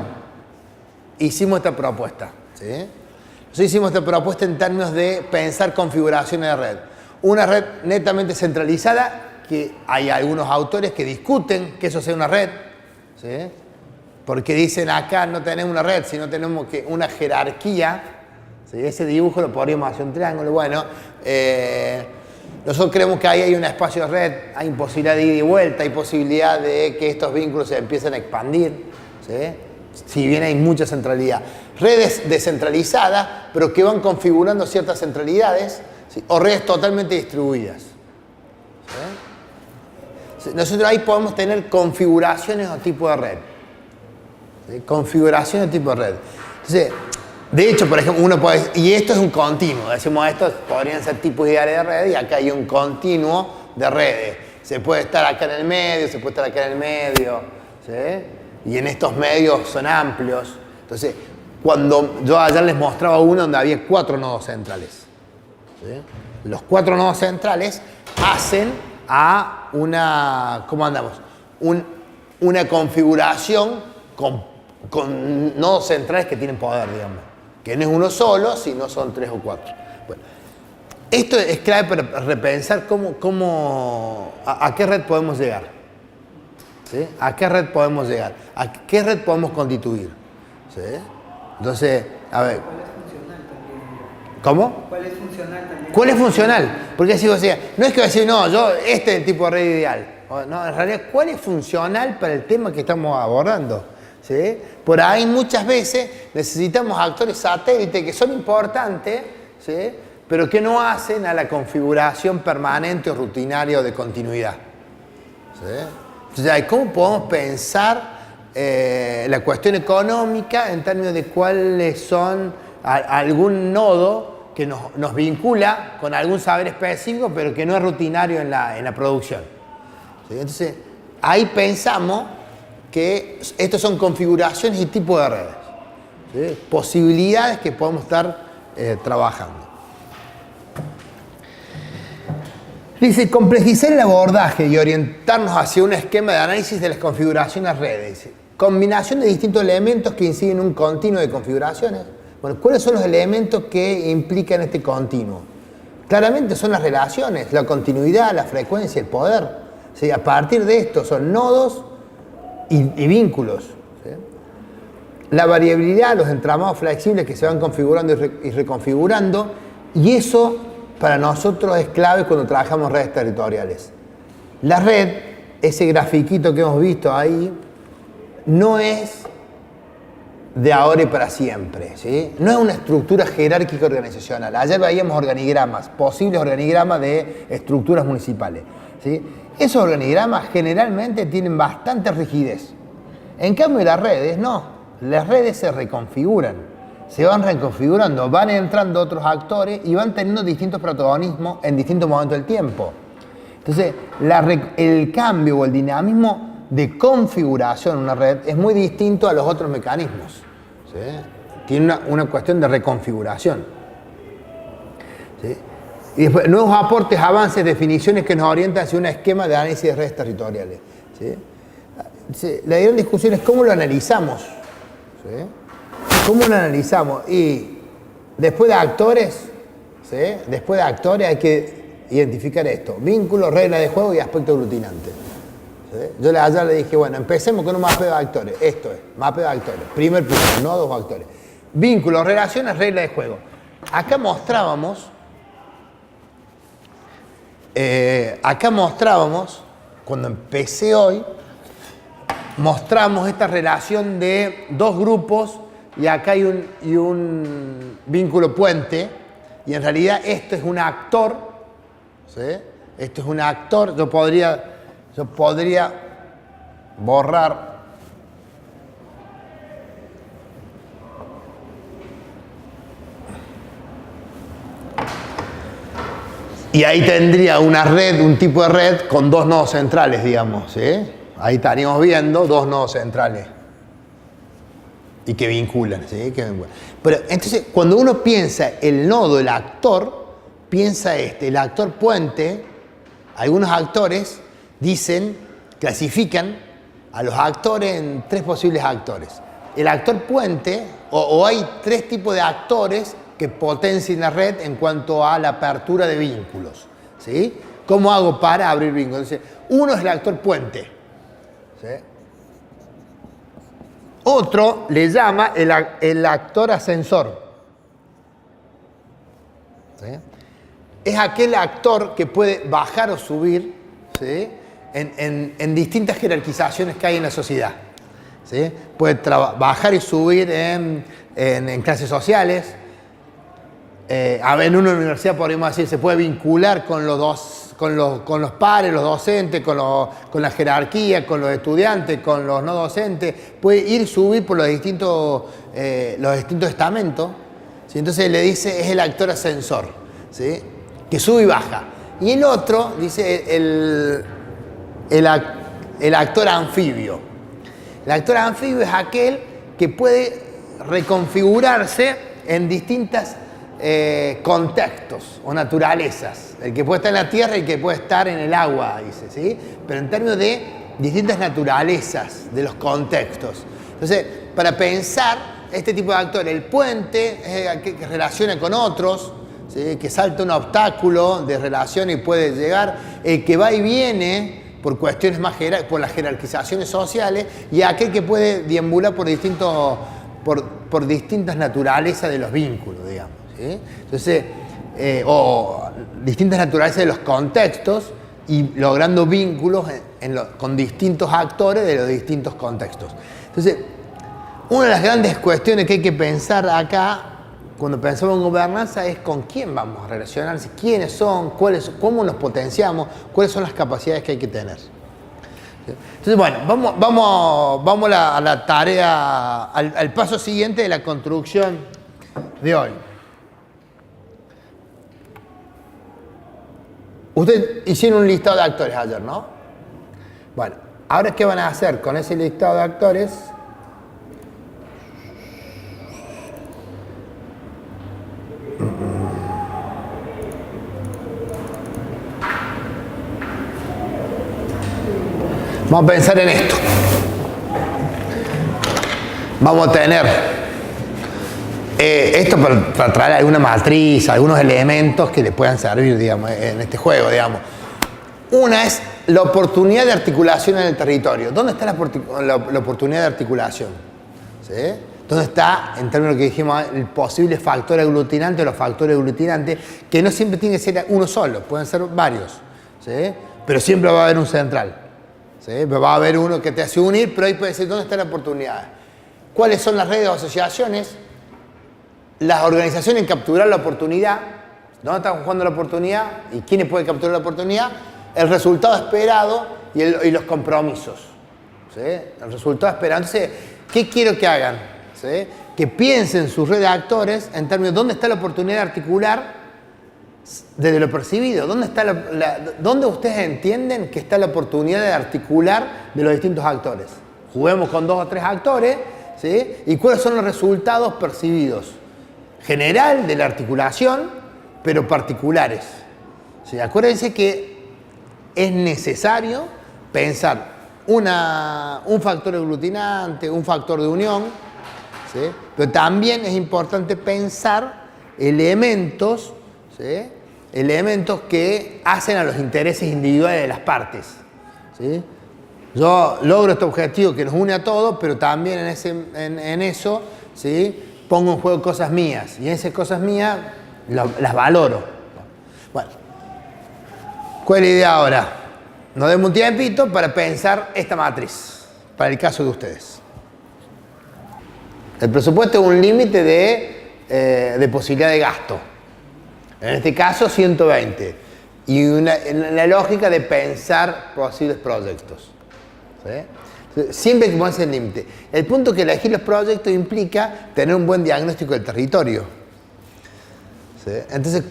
hicimos esta propuesta. ¿Sí? Nosotros hicimos esta propuesta en términos de pensar configuraciones de red. Una red netamente centralizada, que hay algunos autores que discuten que eso sea una red, ¿sí? Porque dicen acá no tenemos una red, sino tenemos que una jerarquía, ¿sí? Ese dibujo lo podríamos hacer un triángulo. Bueno, nosotros creemos que ahí hay un espacio de red, hay posibilidad de ida y vuelta, hay posibilidad de que estos vínculos se empiecen a expandir, ¿sí? Si bien hay mucha centralidad. Redes descentralizadas, pero que van configurando ciertas centralidades, ¿sí? O redes totalmente distribuidas. ¿Sí? Nosotros ahí podemos tener configuraciones o tipo de red. ¿Sí? Configuraciones o tipo de red. Entonces, de hecho, por ejemplo, uno puede... Y esto es un continuo. Decimos, estos podrían ser tipos ideales de red y acá hay un continuo de redes. Se puede estar acá en el medio, se puede estar acá en el medio. ¿Sí? Y en estos medios son amplios. Entonces, cuando yo ayer les mostraba uno donde había 4 nodos centrales. ¿Sí? Los 4 nodos centrales hacen a una, ¿cómo andamos? Una configuración con nodos centrales que tienen poder, digamos. Que no es uno solo, sino son 3 o 4. Bueno, esto es clave para repensar a qué red podemos llegar. ¿Sí? ¿A qué red podemos llegar? ¿A qué red podemos constituir? ¿Sí? Entonces, a ver. ¿Cuál es funcional también? ¿Cómo? ¿Cuál es funcional también? ¿Cuál es funcional? Porque así, o sea, no es que decir, no, este es el tipo de red ideal. No, en realidad, ¿cuál es funcional para el tema que estamos abordando? ¿Sí? Por ahí muchas veces necesitamos actores satélites que son importantes, ¿sí? Pero que no hacen a la configuración permanente o rutinaria de continuidad. ¿Sí? Entonces, ¿cómo podemos pensar la cuestión económica en términos de cuáles son algún nodo que nos vincula con algún saber específico, pero que no es rutinario en la producción? ¿Sí? Entonces, ahí pensamos que estos son configuraciones y tipos de redes. ¿Sí? Posibilidades que podemos estar trabajando. Dice, complejizar el abordaje y orientarnos hacia un esquema de análisis de las configuraciones de redes. Combinación de distintos elementos que inciden en un continuo de configuraciones. Bueno, ¿cuáles son los elementos que implican este continuo? Claramente son las relaciones, la continuidad, la frecuencia, el poder. ¿Sí? A partir de esto son nodos y vínculos. ¿Sí? La variabilidad, los entramados flexibles que se van configurando y reconfigurando, y eso para nosotros es clave cuando trabajamos en redes territoriales. La red, ese grafiquito que hemos visto ahí, no es de ahora y para siempre, ¿sí? No es una estructura jerárquica organizacional. Ayer veíamos organigramas, posibles organigramas de estructuras municipales, ¿sí? Esos organigramas generalmente tienen bastante rigidez. En cambio, las redes no. Las redes se reconfiguran, se van reconfigurando, van entrando otros actores y van teniendo distintos protagonismos en distintos momentos del tiempo. Entonces, el cambio o el dinamismo de configuración en una red es muy distinto a los otros mecanismos. ¿Sí? Tiene una cuestión de reconfiguración. ¿Sí? Y después, nuevos aportes, avances, definiciones que nos orientan hacia un esquema de análisis de redes territoriales. ¿Sí? La gran discusión es cómo lo analizamos. ¿Sí? ¿Cómo lo analizamos? Y después de actores, ¿sí? Después de actores hay que identificar esto: vínculos, reglas de juego y aspecto aglutinante. ¿Sí? Yo ayer le dije, bueno, empecemos con un mapeo de actores. Esto es, mapeo de actores. Primer punto, nodos o actores. Vínculos, relaciones, reglas de juego. Acá mostrábamos, cuando empecé hoy, mostramos esta relación de dos grupos y acá hay un vínculo puente, y en realidad esto es un actor, ¿sí? Esto es un actor. Yo podría borrar. Y ahí tendría una red, un tipo de red con dos nodos centrales, digamos. ¿Sí? Ahí estaríamos viendo dos nodos centrales. Y que vinculan. ¿Sí? Pero entonces, cuando uno piensa el nodo, el actor, piensa el actor puente. Algunos actores clasifican a los actores en tres posibles actores. El actor puente, o hay tres tipos de actores que potencien la red en cuanto a la apertura de vínculos. ¿Sí? ¿Cómo hago para abrir vínculos? Entonces, uno es el actor puente. ¿Sí? Otro le llama el actor ascensor. ¿Sí? Es aquel actor que puede bajar o subir, ¿sí? en distintas jerarquizaciones que hay en la sociedad. ¿Sí? Puede bajar y subir en clases sociales. En una universidad podríamos decir, se puede vincular con los pares, los docentes, con la jerarquía, con los estudiantes, con los no docentes. Puede ir, subir por los distintos estamentos. ¿Sí? Entonces le dice, es el actor ascensor, ¿sí? Que sube y baja. Y el otro, dice, el actor anfibio. El actor anfibio es aquel que puede reconfigurarse en distintas contextos o naturalezas. El que puede estar en la tierra y el que puede estar en el agua, dice, ¿sí? Pero en términos de distintas naturalezas de los contextos. Entonces, para pensar este tipo de actor, el puente es aquel que relaciona con otros, ¿sí? Que salta un obstáculo de relación y puede llegar, el que va y viene por cuestiones más por las jerarquizaciones sociales, y aquel que puede deambular por distintas naturalezas de los vínculos, digamos. ¿Sí? Entonces, o distintas naturalezas de los contextos y logrando vínculos con distintos actores de los distintos contextos. Entonces, una de las grandes cuestiones que hay que pensar acá, cuando pensamos en gobernanza, es con quién vamos a relacionarse, quiénes son, cómo nos potenciamos, cuáles son las capacidades que hay que tener. Entonces, bueno, vamos a la tarea, al paso siguiente de la construcción de hoy. Ustedes hicieron un listado de actores ayer, ¿no? Bueno, ahora ¿qué van a hacer con ese listado de actores? Vamos a pensar en esto. Vamos a tener esto para traer alguna matriz, algunos elementos que le puedan servir, digamos, en este juego, digamos. Una es la oportunidad de articulación en el territorio. ¿Dónde está la oportunidad de articulación? ¿Sí? ¿Dónde está, en términos que dijimos, el posible factor aglutinante o los factores aglutinantes, que no siempre tiene que ser uno solo, pueden ser varios, ¿sí? Pero siempre va a haber un central. ¿Sí? Pero va a haber uno que te hace unir, pero ahí puede decir, ¿dónde está la oportunidad? ¿Cuáles son las redes o asociaciones? Las organizaciones en capturar la oportunidad. ¿Dónde están jugando la oportunidad? ¿Y quiénes pueden capturar la oportunidad? El resultado esperado y los compromisos. ¿Sí? El resultado esperado. Entonces, ¿qué quiero que hagan? ¿Sí? Que piensen sus red de actores en términos de dónde está la oportunidad de articular desde lo percibido. ¿Dónde ustedes entienden que está la oportunidad de articular de los distintos actores? Juguemos con 2 o 3 actores, ¿sí? ¿Y cuáles son los resultados percibidos? General de la articulación, pero particulares. ¿Sí? Acuérdense que es necesario pensar un factor aglutinante, un factor de unión, ¿sí? Pero también es importante pensar elementos, ¿sí? Elementos que hacen a los intereses individuales de las partes. ¿Sí? Yo logro este objetivo que nos une a todos, pero también en eso, ¿sí? Pongo en juego cosas mías, y esas cosas mías las valoro. Bueno, ¿cuál es la idea ahora? Nos demos un tiempito para pensar esta matriz, para el caso de ustedes. El presupuesto es un límite de posibilidad de gasto. En este caso, 120. Y en la lógica de pensar posibles proyectos. ¿Sí? Siempre hay que ponerse el límite. El punto es que elegir los proyectos implica tener un buen diagnóstico del territorio. ¿Sí? Entonces,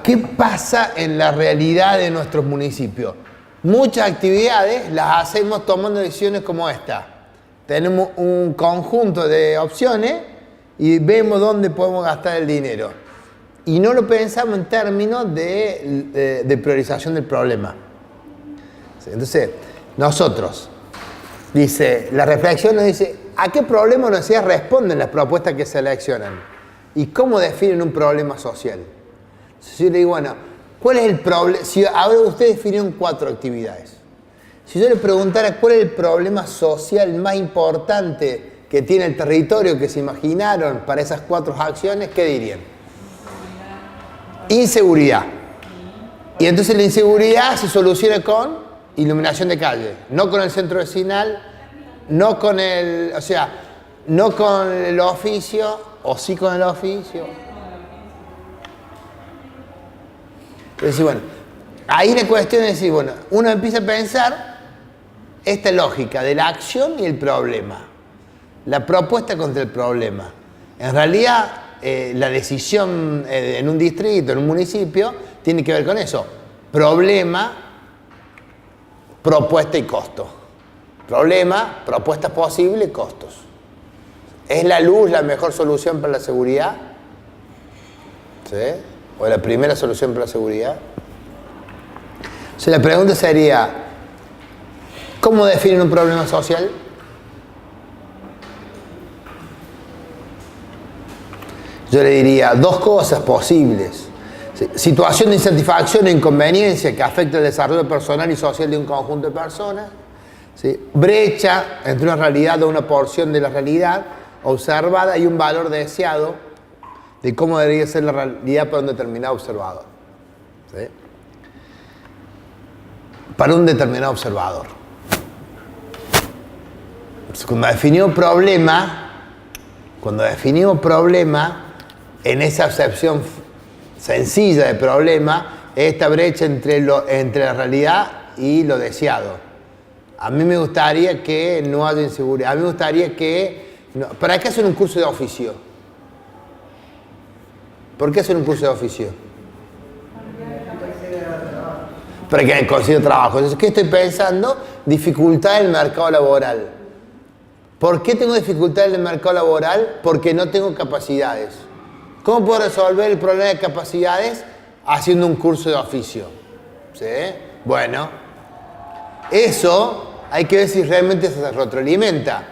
¿qué pasa en la realidad de nuestros municipios? Muchas actividades las hacemos tomando decisiones como esta. Tenemos un conjunto de opciones y vemos dónde podemos gastar el dinero. Y no lo pensamos en términos de priorización del problema. ¿Sí? Entonces, nosotros, la reflexión nos dice, ¿a qué problema o necesidad responden las propuestas que seleccionan? ¿Y cómo definen un problema social? Entonces yo le digo, bueno, ¿cuál es el problema? Si ahora ustedes definieron 4 actividades. Si yo le preguntara cuál es el problema social más importante que tiene el territorio que se imaginaron para esas 4 acciones, ¿qué dirían? Inseguridad. Y entonces la inseguridad se soluciona con iluminación de calle, no con el centro vecinal, no con el oficio, o sí con el oficio. Entonces, bueno, ahí la cuestión es decir, bueno, uno empieza a pensar esta lógica de la acción y el problema, la propuesta contra el problema. En realidad, la decisión en un distrito, en un municipio, tiene que ver con eso. Problema, propuesta y costo. Problema, propuestas posibles, costos. ¿Es la luz la mejor solución para la seguridad? ¿Sí? ¿O la primera solución para la seguridad? O sea, la pregunta sería, ¿cómo definen un problema social? Yo le diría 2 cosas posibles. ¿Sí? Situación de insatisfacción e inconveniencia que afecta el desarrollo personal y social de un conjunto de personas. ¿Sí? Brecha entre una realidad o una porción de la realidad observada y un valor deseado de cómo debería ser la realidad para un determinado observador. ¿Sí? Para un determinado observador. Entonces, cuando definimos problema, en esa acepción sencilla de problema, esta brecha entre la realidad y lo deseado. A mí me gustaría que no haya inseguridad. A mí me gustaría que... ¿Para qué hacen un curso de oficio? ¿Por qué hacen un curso de oficio? Para que consiga trabajo. Entonces, ¿qué estoy pensando? Dificultad en el mercado laboral. ¿Por qué tengo dificultad en el mercado laboral? Porque no tengo capacidades. ¿Cómo puedo resolver el problema de capacidades? Haciendo un curso de oficio. ¿Sí? Bueno, eso hay que ver si realmente se retroalimenta.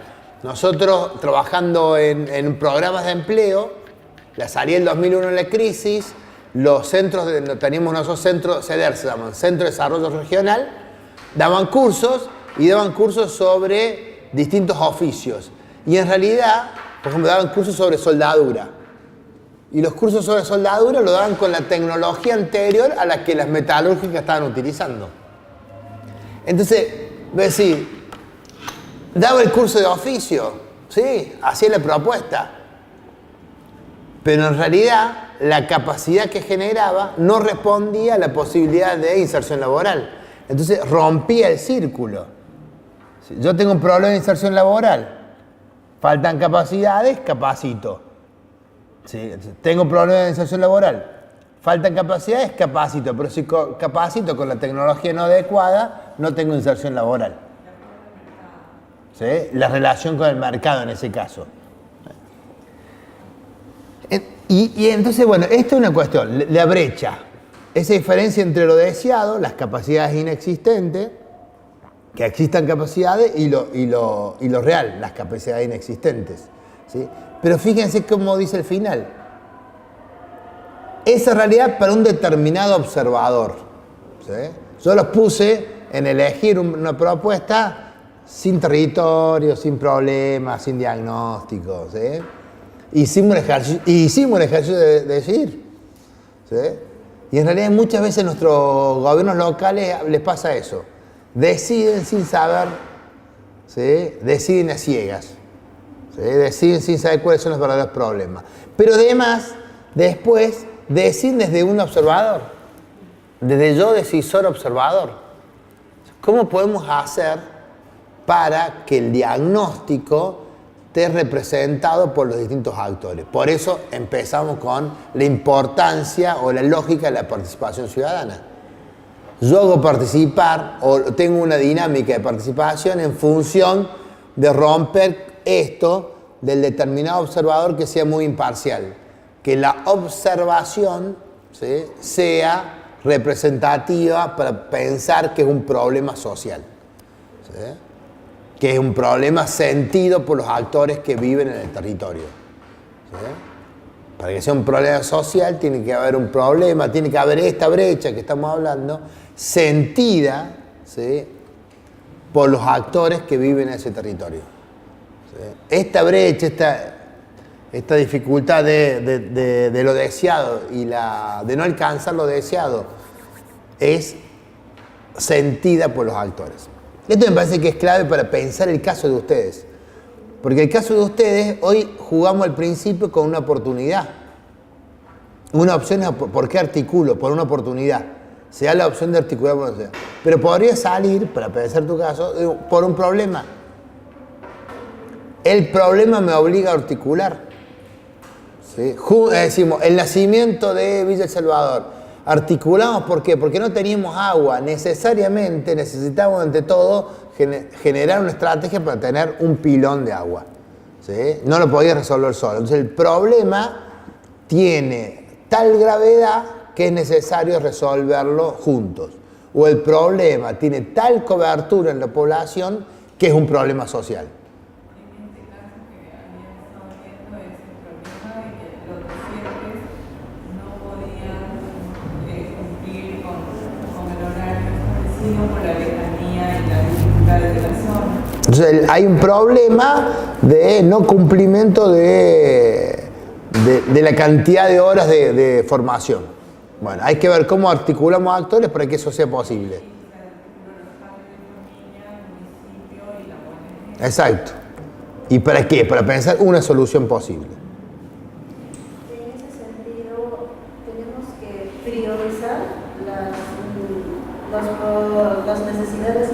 Nosotros trabajando en programas de empleo, la salida del 2001 en la crisis, los centros, teníamos nosotros centros, CEDER se llaman, Centro de Desarrollo Regional, daban cursos sobre distintos oficios. Y en realidad, por ejemplo, daban cursos sobre soldadura. Y los cursos sobre soldadura lo daban con la tecnología anterior a la que las metalúrgicas estaban utilizando. Entonces, decir, daba el curso de oficio, sí, hacía la propuesta, pero en realidad la capacidad que generaba no respondía a la posibilidad de inserción laboral. Entonces rompía el círculo. Si yo tengo un problema de inserción laboral, faltan capacidades, capacito. Sí, tengo un problema de inserción laboral, faltan capacidades, capacito, pero si capacito con la tecnología no adecuada, no tengo inserción laboral. ¿Sí? La relación con el mercado en ese caso. Y entonces, bueno, esta es una cuestión, la brecha, esa diferencia entre lo deseado, las capacidades inexistentes, que existan capacidades, y lo real, las capacidades inexistentes. ¿Sí? Pero fíjense cómo dice el final. Esa realidad para un determinado observador. ¿Sí? Yo los puse en elegir una propuesta sin territorio, sin problemas, sin diagnóstico. ¿Sí? Hicimos un ejercicio de decidir. ¿Sí? Y en realidad muchas veces a nuestros gobiernos locales les pasa eso. Deciden sin saber, ¿sí? Deciden a ciegas. ¿Sí? Deciden sin saber cuáles son los verdaderos problemas. Pero además, después, deciden desde un observador. Desde yo, decisor observador. ¿Cómo podemos hacer para que el diagnóstico esté representado por los distintos actores. Por eso empezamos con la importancia o la lógica de la participación ciudadana. Yo hago participar o tengo una dinámica de participación en función de romper esto del determinado observador que sea muy imparcial. Que la observación, ¿sí?, sea representativa para pensar que es un problema social. ¿Sí? Que es un problema sentido por los actores que viven en el territorio. ¿Sí? Para que sea un problema social tiene que haber un problema, tiene que haber esta brecha que estamos hablando, sentida, ¿sí?, por los actores que viven en ese territorio. ¿Sí? Esta brecha, esta dificultad de lo deseado y de no alcanzar lo deseado es sentida por los actores. Esto me parece que es clave para pensar el caso de ustedes. Porque el caso de ustedes, hoy jugamos al principio con una oportunidad. Una opción es, ¿por qué articulo? Por una oportunidad. Se da la opción de articular por una oportunidad. Pero podría salir, para pensar tu caso, por un problema. El problema me obliga a articular. ¿Sí? Decimos, el nacimiento de Villa El Salvador. Articulamos, ¿por qué? Porque no teníamos agua. Necesariamente necesitábamos, ante todo, generar una estrategia para tener un pilón de agua. ¿Sí? No lo podía resolver solo. Entonces el problema tiene tal gravedad que es necesario resolverlo juntos. O el problema tiene tal cobertura en la población que es un problema social. Entonces hay un problema de no cumplimiento de la cantidad de horas de formación. Bueno, hay que ver cómo articulamos actores para que eso sea posible. Exacto. ¿Y para qué? Para pensar una solución posible. En ese sentido, tenemos que priorizar las necesidades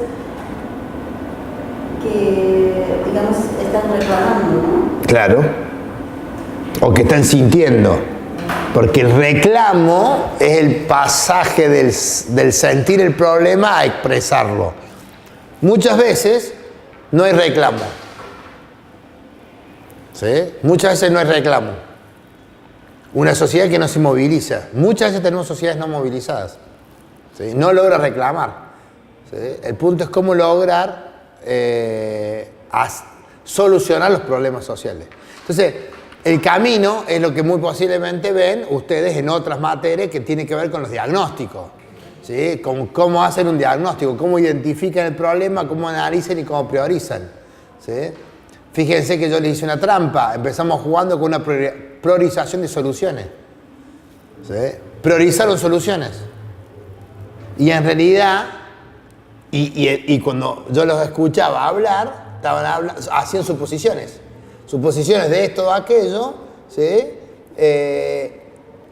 que, digamos, están reclamando, ¿no? Claro. O que están sintiendo. Porque el reclamo es el pasaje del sentir el problema a expresarlo. Muchas veces no hay reclamo. ¿Sí? Muchas veces no hay reclamo. Una sociedad que no se moviliza. Muchas veces tenemos sociedades no movilizadas. ¿Sí? No logra reclamar. ¿Sí? El punto es cómo lograr solucionar los problemas sociales. Entonces, el camino es lo que muy posiblemente ven ustedes en otras materias que tienen que ver con los diagnósticos. ¿Sí? Cómo hacen un diagnóstico, cómo identifican el problema, cómo analizan y cómo priorizan. ¿Sí? Fíjense que yo les hice una trampa. Empezamos jugando con una priorización de soluciones. ¿Sí? Priorizaron soluciones. Y en realidad, y cuando yo los escuchaba hablar, hacían suposiciones. Suposiciones de esto o aquello, ¿sí?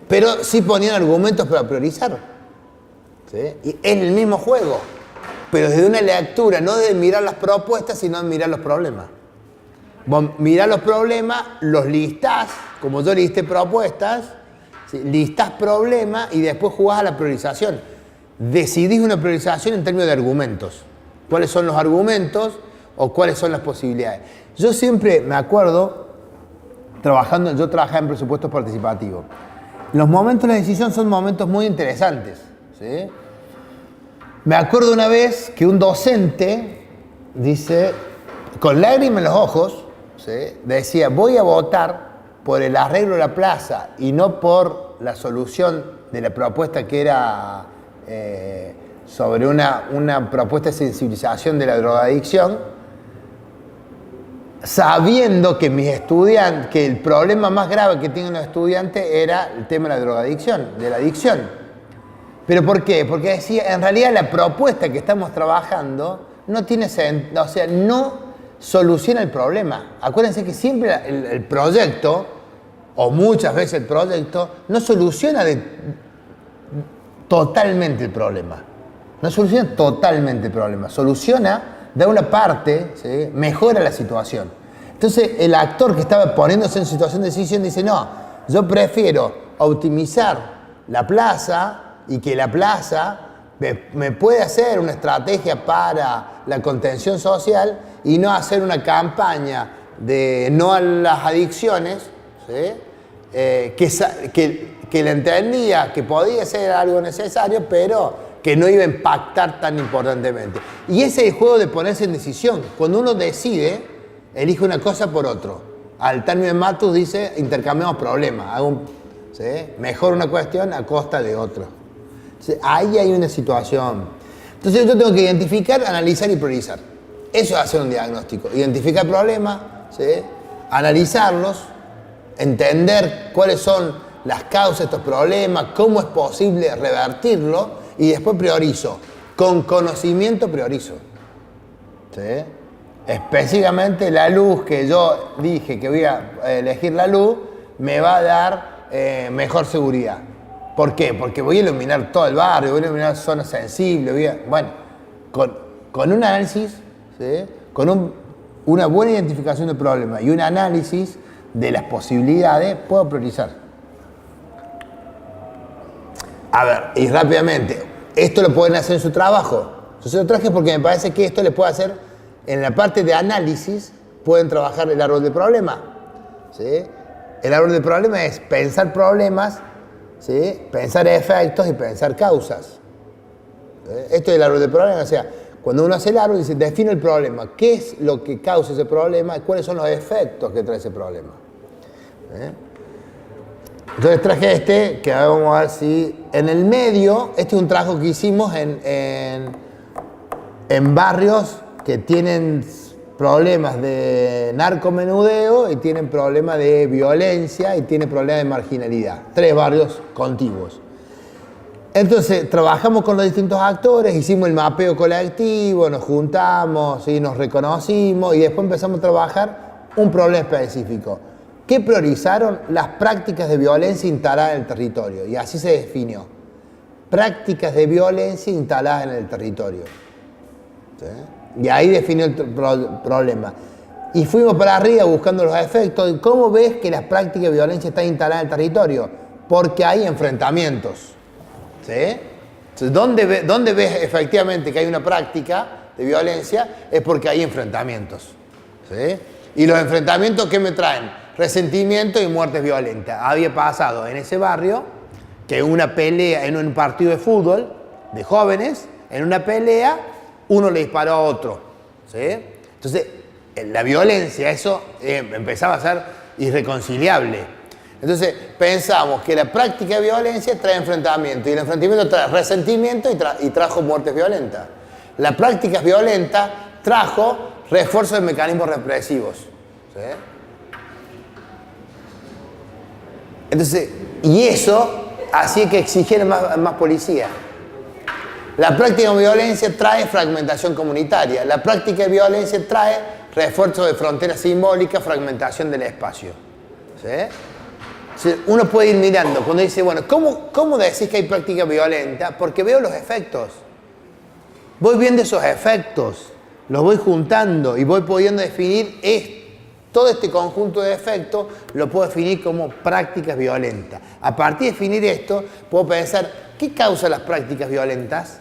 Pero sí ponían argumentos para priorizar. ¿Sí? Y en el mismo juego. Pero desde una lectura, no de mirar las propuestas, sino de mirar los problemas. Vos mirás los problemas, los listás, como yo listé propuestas, ¿sí? Listás problemas y después jugás a la priorización. Decidís una priorización en términos de argumentos. ¿Cuáles son los argumentos o cuáles son las posibilidades? Yo siempre me acuerdo, yo trabajaba en presupuestos participativos. Los momentos de la decisión son momentos muy interesantes. ¿Sí? Me acuerdo una vez que un docente dice, con lágrimas en los ojos, ¿sí?, decía, voy a votar por el arreglo de la plaza y no por la solución de la propuesta que era sobre una propuesta de sensibilización de la drogadicción, sabiendo que mis estudiantes, que el problema más grave que tienen los estudiantes era el tema de la drogadicción, de la adicción. ¿Pero por qué? Porque decía, en realidad la propuesta que estamos trabajando no tiene sentido, o sea, no soluciona el problema. Acuérdense que siempre el proyecto, o muchas veces el proyecto, no soluciona totalmente el problema. No soluciona totalmente el problema, soluciona da una parte, ¿sí? Mejora la situación. Entonces el actor que estaba poniéndose en situación de decisión dice, no, yo prefiero optimizar la plaza y que la plaza me puede hacer una estrategia para la contención social y no hacer una campaña de no a las adicciones, ¿sí? Que le entendía que podía ser algo necesario, pero que no iba a impactar tan importantemente. Y ese es el juego de ponerse en decisión. Cuando uno decide, elige una cosa por otro. Al término de Matus dice, intercambiamos problemas. ¿Sí? Mejor una cuestión a costa de otra. Entonces, ahí hay una situación. Entonces yo tengo que identificar, analizar y priorizar. Eso es hacer un diagnóstico. Identificar problemas, ¿sí? Analizarlos, entender cuáles son las causas de estos problemas, cómo es posible revertirlo y después priorizo. Con conocimiento priorizo. ¿Sí? Específicamente la luz que yo dije que voy a elegir la luz me va a dar mejor seguridad. ¿Por qué? Porque voy a iluminar todo el barrio, voy a iluminar zonas sensibles. Bueno, con un análisis, ¿sí? Con una buena identificación del problema y un análisis de las posibilidades, puedo priorizar. A ver, y rápidamente, esto lo pueden hacer en su trabajo. Yo se lo traje porque me parece que esto les puede hacer, en la parte de análisis, pueden trabajar el árbol de problema. ¿Sí? El árbol de problema es pensar problemas, ¿sí? Pensar efectos y pensar causas. ¿Sí? Esto es el árbol de problema, o sea, cuando uno hace el árbol dice, define el problema, qué es lo que causa ese problema y cuáles son los efectos que trae ese problema. ¿Sí? Entonces traje este, que vamos a ver si en el medio, este es un trabajo que hicimos en barrios que tienen problemas de narcomenudeo y tienen problemas de violencia y tienen problemas de marginalidad. 3 barrios contiguos. Entonces trabajamos con los distintos actores, hicimos el mapeo colectivo, nos juntamos, ¿sí? Nos reconocimos y después empezamos a trabajar un problema específico. ¿Qué priorizaron? Las prácticas de violencia instaladas en el territorio. Y así se definió. Prácticas de violencia instaladas en el territorio. ¿Sí? Y ahí definió el problema. Y fuimos para arriba buscando los efectos. ¿Cómo ves que las prácticas de violencia están instaladas en el territorio? Porque hay enfrentamientos. ¿Sí? Entonces, ¿dónde ves efectivamente que hay una práctica de violencia? Es porque hay enfrentamientos. ¿Sí? Y los enfrentamientos, ¿qué me traen? Resentimiento y muertes violentas. Había pasado en ese barrio que una pelea en un partido de fútbol de jóvenes, en una pelea, uno le disparó a otro. ¿Sí? Entonces, la violencia, eso empezaba a ser irreconciliable. Entonces, pensamos que la práctica de violencia trae enfrentamiento y el enfrentamiento trae resentimiento y trajo muertes violentas. La práctica violenta trajo refuerzo de mecanismos represivos. ¿Sí? Entonces, y eso hacía que exigieran más policía. La práctica de violencia trae fragmentación comunitaria. La práctica de violencia trae refuerzo de fronteras simbólicas, fragmentación del espacio. ¿Sí? Entonces, uno puede ir mirando, cuando dice, bueno, ¿cómo decís que hay práctica violenta? Porque veo los efectos. Voy viendo esos efectos, los voy juntando y voy pudiendo definir todo este conjunto de efectos, lo puedo definir como prácticas violentas. A partir de definir esto, puedo pensar, ¿qué causa las prácticas violentas?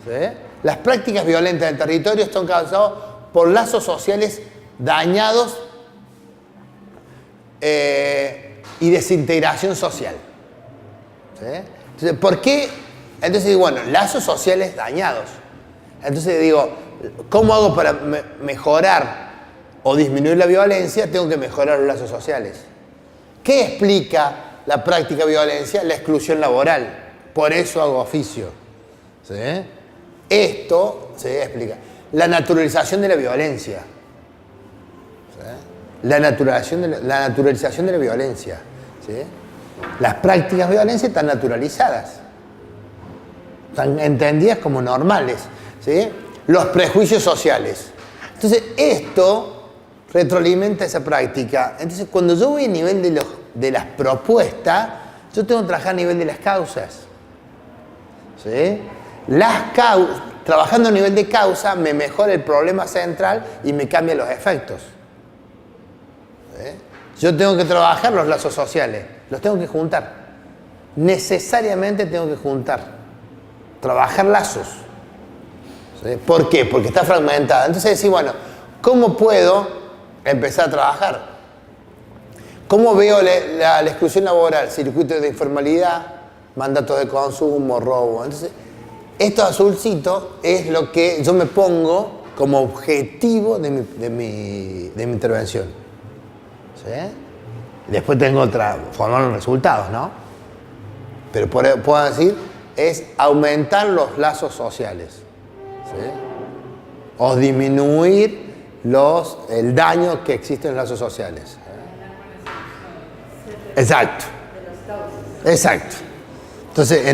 ¿Sí? Las prácticas violentas del territorio están causadas por lazos sociales dañados y desintegración social. ¿Sí? Entonces, ¿por qué? Entonces, bueno, lazos sociales dañados. Entonces digo, ¿cómo hago para mejorar o disminuir la violencia? Tengo que mejorar los lazos sociales. ¿Qué explica la práctica de violencia? La exclusión laboral. Por eso hago oficio. ¿Sí? Esto se explica. La naturalización de la violencia. ¿Sí? La naturalización de la violencia. ¿Sí? Las prácticas de violencia están naturalizadas. Están entendidas como normales. ¿Sí? Los prejuicios sociales. Entonces, esto retroalimenta esa práctica. Entonces, cuando yo voy a nivel de las propuestas, yo tengo que trabajar a nivel de las causas. ¿Sí? trabajando a nivel de causa me mejora el problema central y me cambia los efectos. Yo tengo que trabajar los lazos sociales, los tengo que juntar. Necesariamente tengo que juntar. Trabajar lazos. ¿Sí? ¿Por qué? Porque está fragmentada. Entonces decir, bueno, ¿cómo puedo empezar a trabajar? ¿Cómo veo la exclusión laboral? Circuitos de informalidad, mandatos de consumo, robo. Entonces, esto azulcito es lo que yo me pongo como objetivo de mi intervención. ¿Sí? Después tengo formar los resultados, ¿no? Pero puedo decir, es aumentar los lazos sociales. ¿Sí? O disminuir el daño que existe en los lazos sociales. Exacto. Exacto. Entonces,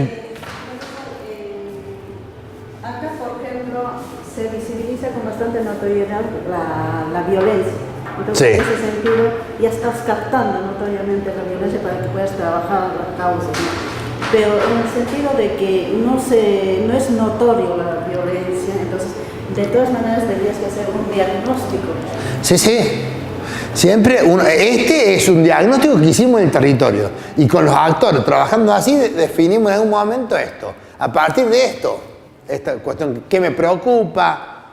acá, por ejemplo, se visibiliza con bastante notoriedad la violencia. Entonces, sí. En ese sentido, ya estás captando notoriamente la violencia para que puedas trabajar la causa, ¿no? Pero en el sentido de que no es notorio la violencia, entonces, de todas maneras, tendrías que hacer un diagnóstico. Sí, sí. Siempre, este es un diagnóstico que hicimos en el territorio. Y con los actores, trabajando así, definimos en algún momento esto. A partir de esto, esta cuestión, ¿qué me preocupa?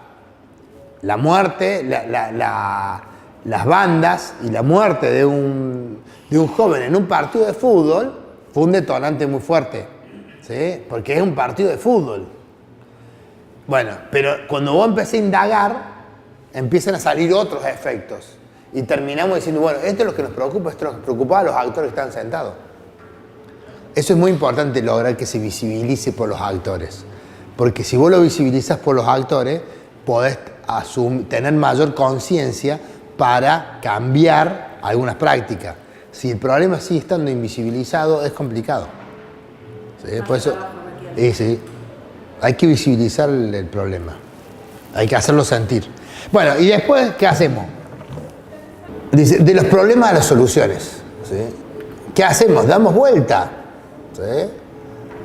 La muerte, las bandas y la muerte de un joven en un partido de fútbol fue un detonante muy fuerte, ¿sí? Porque es un partido de fútbol. Bueno, pero cuando vos empecés a indagar, empiezan a salir otros efectos. Y terminamos diciendo, bueno, esto es lo que nos preocupa, esto es lo que preocupaba a los actores que están sentados. Eso es muy importante, lograr que se visibilice por los actores. Porque si vos lo visibilizas por los actores, podés tener mayor conciencia para cambiar algunas prácticas. Si el problema sigue estando invisibilizado, es complicado. ¿Sí? Por eso, sí, hay que visibilizar el problema. Hay que hacerlo sentir. Bueno, y después, ¿qué hacemos? Dice, de los problemas a las soluciones. ¿Sí? ¿Qué hacemos? Damos vuelta. ¿Sí?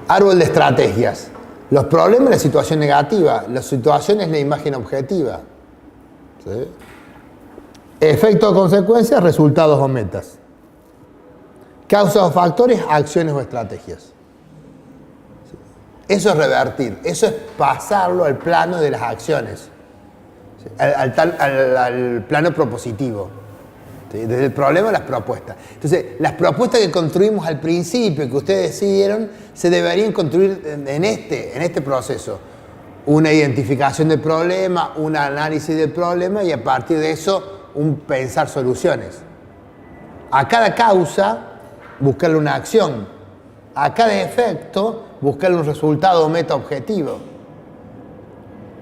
Árbol de estrategias. Los problemas, la situación negativa. La situación es la imagen objetiva. ¿Sí? Efectos o consecuencias, resultados o metas. Causas o factores, acciones o estrategias. ¿Sí? Eso es revertir. Eso es pasarlo al plano de las acciones. ¿Sí? Al plano propositivo. ¿Sí? Desde el problema a las propuestas. Entonces, las propuestas que construimos al principio, que ustedes decidieron, se deberían construir en este proceso. Una identificación del problema, un análisis del problema y a partir de eso, un pensar soluciones. A cada causa, buscarle una acción. A cada efecto, buscarle un resultado o meta objetivo.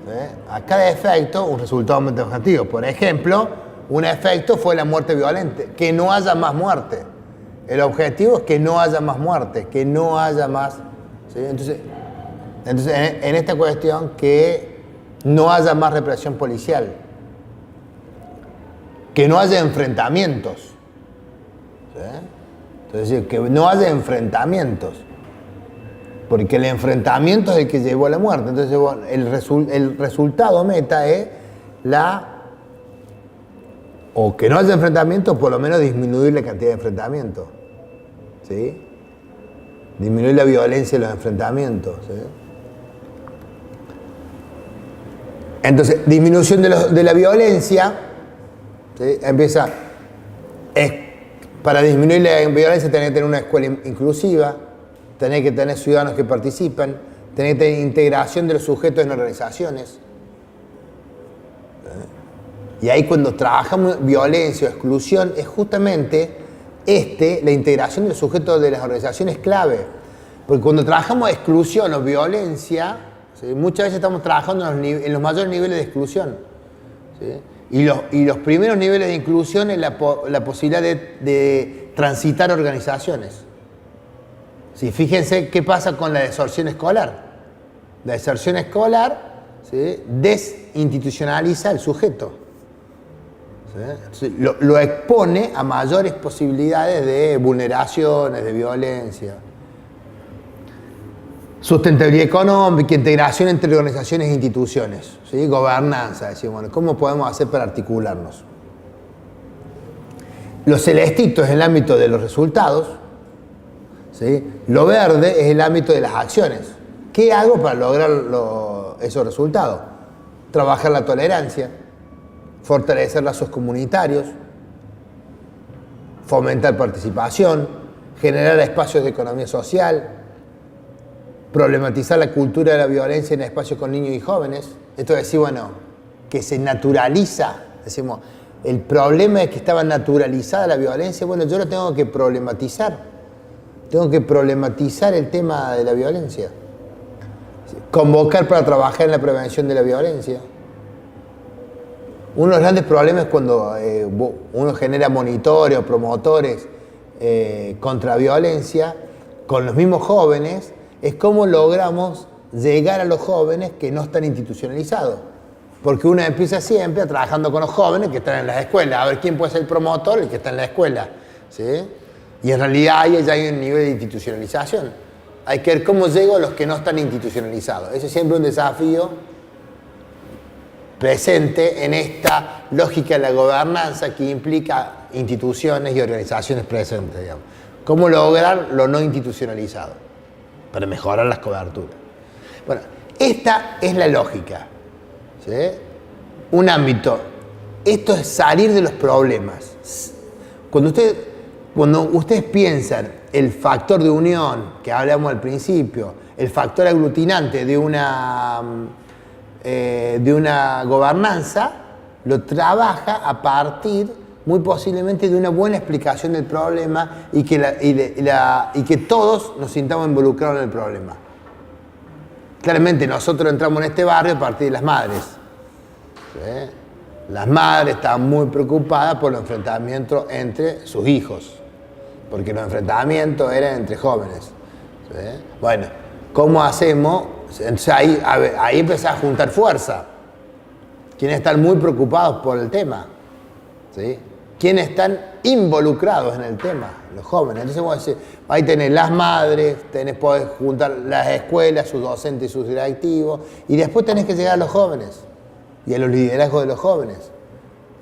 ¿Sí? A cada efecto, un resultado o meta objetivo. Por ejemplo, un efecto fue la muerte violenta, que no haya más muerte. El objetivo es que no haya más muerte, que no haya más. ¿Sí? Entonces en esta cuestión, que no haya más represión policial, que no haya enfrentamientos. ¿Sí? Entonces, que no haya enfrentamientos, porque el enfrentamiento es el que llevó a la muerte. Entonces, bueno, el resultado meta es o que no haya enfrentamiento, por lo menos disminuir la cantidad de enfrentamientos. ¿Sí? Disminuir la violencia de los enfrentamientos. ¿Sí? Entonces, disminución de la violencia, ¿sí? Empieza, para disminuir la violencia tenés que tener una escuela inclusiva, tenés que tener ciudadanos que participan, tenés que tener integración de los sujetos en organizaciones. Y ahí cuando trabajamos violencia o exclusión, es justamente la integración del sujeto de las organizaciones clave. Porque cuando trabajamos exclusión o violencia, ¿sí? Muchas veces estamos trabajando en los mayores niveles de exclusión. ¿Sí? Y los primeros niveles de inclusión es la posibilidad de transitar organizaciones. ¿Sí? Fíjense qué pasa con la deserción escolar. La deserción escolar, ¿sí? Desinstitucionaliza al sujeto. ¿Sí? Lo expone a mayores posibilidades de vulneraciones, de violencia. Sustentabilidad económica, integración entre organizaciones e instituciones, ¿sí? Gobernanza, decimos, bueno, ¿cómo podemos hacer para articularnos? Lo celestito es el ámbito de los resultados, ¿sí? Lo verde es el ámbito de las acciones. ¿Qué hago para lograr esos resultados? Trabajar la tolerancia, fortalecer lazos comunitarios, fomentar participación, generar espacios de economía social, problematizar la cultura de la violencia en espacios con niños y jóvenes. Esto es decir, bueno, que se naturaliza, decimos, el problema es que estaba naturalizada la violencia. Bueno, yo lo tengo que problematizar. Tengo que problematizar el tema de la violencia. Convocar para trabajar en la prevención de la violencia. Uno de los grandes problemas es cuando uno genera monitores o promotores contra violencia con los mismos jóvenes, es cómo logramos llegar a los jóvenes que no están institucionalizados. Porque uno empieza siempre trabajando con los jóvenes que están en las escuelas, a ver quién puede ser el promotor, el que está en la escuela, ¿sí? Y en realidad ahí ya hay un nivel de institucionalización. Hay que ver cómo llego a los que no están institucionalizados. Ese es siempre un desafío presente en esta lógica de la gobernanza que implica instituciones y organizaciones presentes, digamos. ¿Cómo lograr lo no institucionalizado? Para mejorar las coberturas. Bueno, esta es la lógica, ¿sí? Un ámbito. Esto es salir de los problemas. Cuando ustedes piensan el factor de unión que hablamos al principio, el factor aglutinante de una gobernanza, lo trabaja a partir, muy posiblemente, de una buena explicación del problema y que todos nos sintamos involucrados en el problema. Claramente nosotros entramos en este barrio a partir de las madres, ¿sí? Las madres estaban muy preocupadas por los enfrentamientos entre sus hijos, porque los enfrentamientos eran entre jóvenes, ¿sí? Bueno, ¿cómo hacemos? Entonces ahí empezás a juntar fuerza. ¿Quiénes están muy preocupados por el tema? ¿Sí? ¿Quiénes están involucrados en el tema? Los jóvenes. Entonces vos decís, ahí tenés las madres, podés juntar las escuelas, sus docentes y sus directivos, y después tenés que llegar a los jóvenes y a los liderazgos de los jóvenes.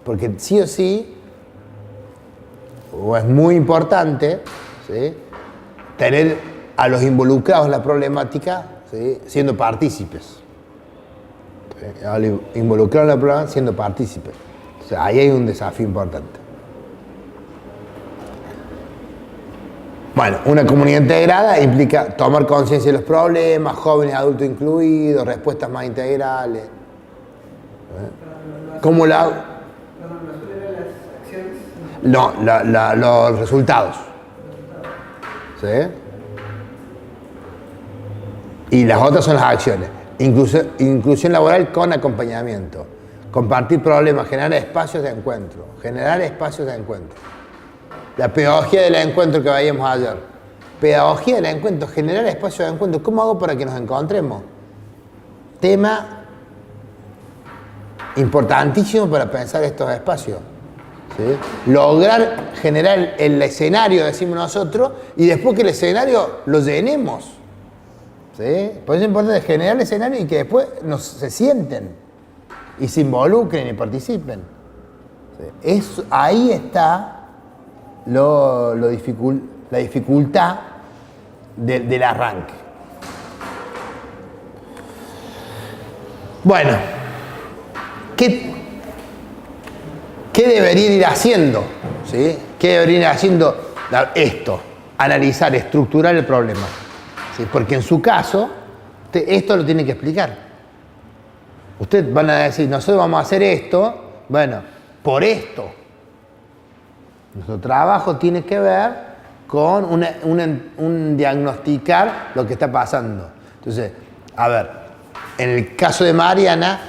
Porque sí o sí, o es muy importante, ¿sí?, tener a los involucrados en la problemática, ¿sí?, siendo partícipes. ¿Sí? A los involucrados en la problemática siendo partícipes. O sea, ahí hay un desafío importante. Bueno, una comunidad integrada implica tomar conciencia de los problemas, jóvenes, adultos incluidos, respuestas más integrales. ¿Cómo la hago? No, los resultados. ¿Sí? Y las otras son las acciones. Inclusión laboral con acompañamiento. Compartir problemas, generar espacios de encuentro. Generar espacios de encuentro. La pedagogía del encuentro que veíamos ayer. Pedagogía del encuentro, generar espacios de encuentro. ¿Cómo hago para que nos encontremos? Tema importantísimo para pensar estos espacios. ¿Sí? Lograr generar el escenario, decimos nosotros, y después que el escenario lo llenemos. ¿Sí? Por eso es importante generar el escenario y que después se sienten y se involucren y participen. ¿Sí? Ahí está la dificultad del arranque. Bueno, ¿qué debería ir haciendo? ¿Sí? ¿Qué debería ir haciendo esto? Analizar, estructurar el problema. ¿Sí? Porque en su caso, esto lo tiene que explicar. Ustedes van a decir, nosotros vamos a hacer esto, bueno, por esto. Nuestro trabajo tiene que ver con un diagnosticar lo que está pasando. Entonces, a ver, en el caso de Mariana,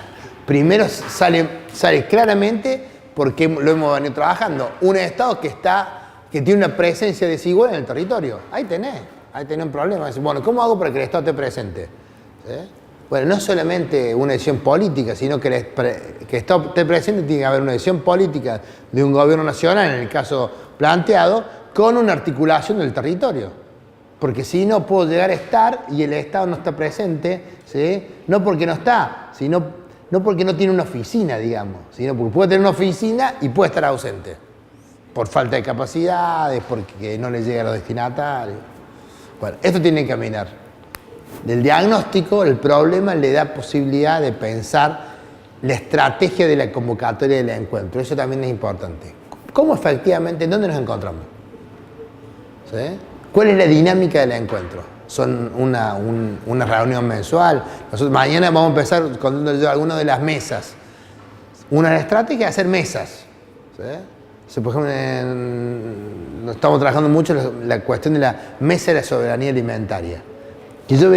primero sale claramente porque lo hemos venido trabajando. Un Estado que tiene una presencia desigual en el territorio. Ahí tenés un problema. Bueno, ¿cómo hago para que el Estado esté presente? ¿Sí? Bueno, no solamente una decisión política, sino que el Estado esté presente, tiene que haber una decisión política de un gobierno nacional, en el caso planteado, con una articulación del territorio. Porque si no puedo llegar a estar y el Estado no está presente, ¿sí? No porque no está, sino no porque no tiene una oficina, digamos, sino porque puede tener una oficina y puede estar ausente. Por falta de capacidades, porque no le llega a los destinatarios. Bueno, esto tiene que caminar. Del diagnóstico, el problema le da posibilidad de pensar la estrategia de la convocatoria del encuentro. Eso también es importante. ¿Cómo efectivamente, en dónde nos encontramos? ¿Sí? ¿Cuál es la dinámica del encuentro? Son una reunión mensual. Nosotros mañana vamos a empezar con algunas de las mesas. Una de las estrategias es hacer mesas. ¿Sí? O sea, por ejemplo, estamos trabajando mucho la cuestión de la mesa de la soberanía alimentaria. Y yo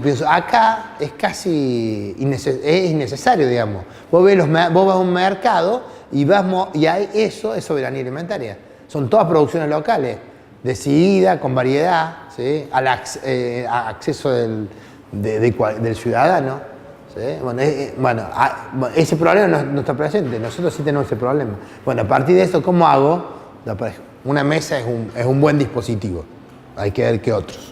pienso, acá es casi innecesario, digamos. Vos vas a un mercado y eso es soberanía alimentaria. Son todas producciones locales, decidida, con variedad, ¿sí? Al acceso del ciudadano. ¿Sí? Bueno, ese problema no está presente, nosotros sí tenemos ese problema. Bueno, a partir de esto, ¿cómo hago? Una mesa es un buen dispositivo, hay que ver qué otros.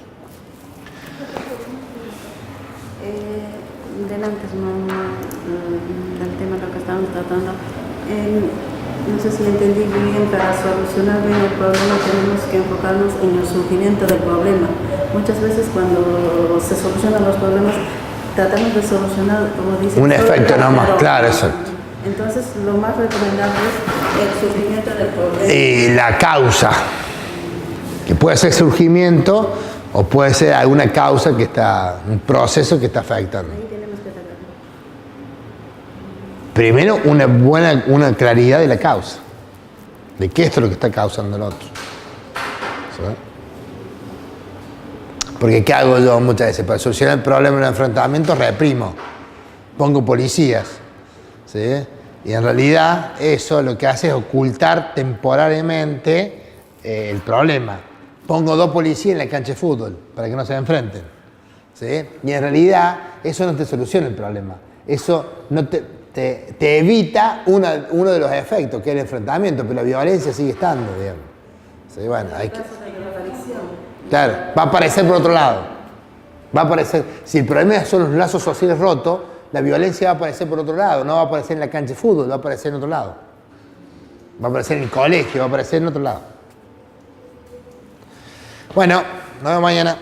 Delante del tema de lo que estamos tratando, no sé si entendí bien, para solucionar bien el problema tenemos que enfocarnos en el surgimiento del problema. Muchas veces cuando se solucionan los problemas, tratamos de solucionar, como dice, un efecto nomás, claro, exacto. Entonces, lo más recomendable es el surgimiento del problema. Y la causa, que puede ser surgimiento o puede ser alguna causa un proceso que está afectando. Ahí tenemos que atacarlo. Primero, una claridad de la causa, de qué es lo que está causando el otro. ¿Sí? Porque ¿qué hago yo muchas veces? Para solucionar el problema del enfrentamiento, reprimo, pongo policías, ¿sí? Y en realidad eso lo que hace es ocultar temporariamente el problema. Pongo 2 policías en la cancha de fútbol para que no se enfrenten, ¿sí? Y en realidad eso no te soluciona el problema. Eso no te evita uno de los efectos, que es el enfrentamiento, pero la violencia sigue estando, digamos. ¿Sí? Bueno, claro, va a aparecer por otro lado. Va a aparecer. Si el problema son los lazos sociales rotos, la violencia va a aparecer por otro lado. No va a aparecer en la cancha de fútbol, va a aparecer en otro lado. Va a aparecer en el colegio, va a aparecer en otro lado. Bueno, nos vemos mañana.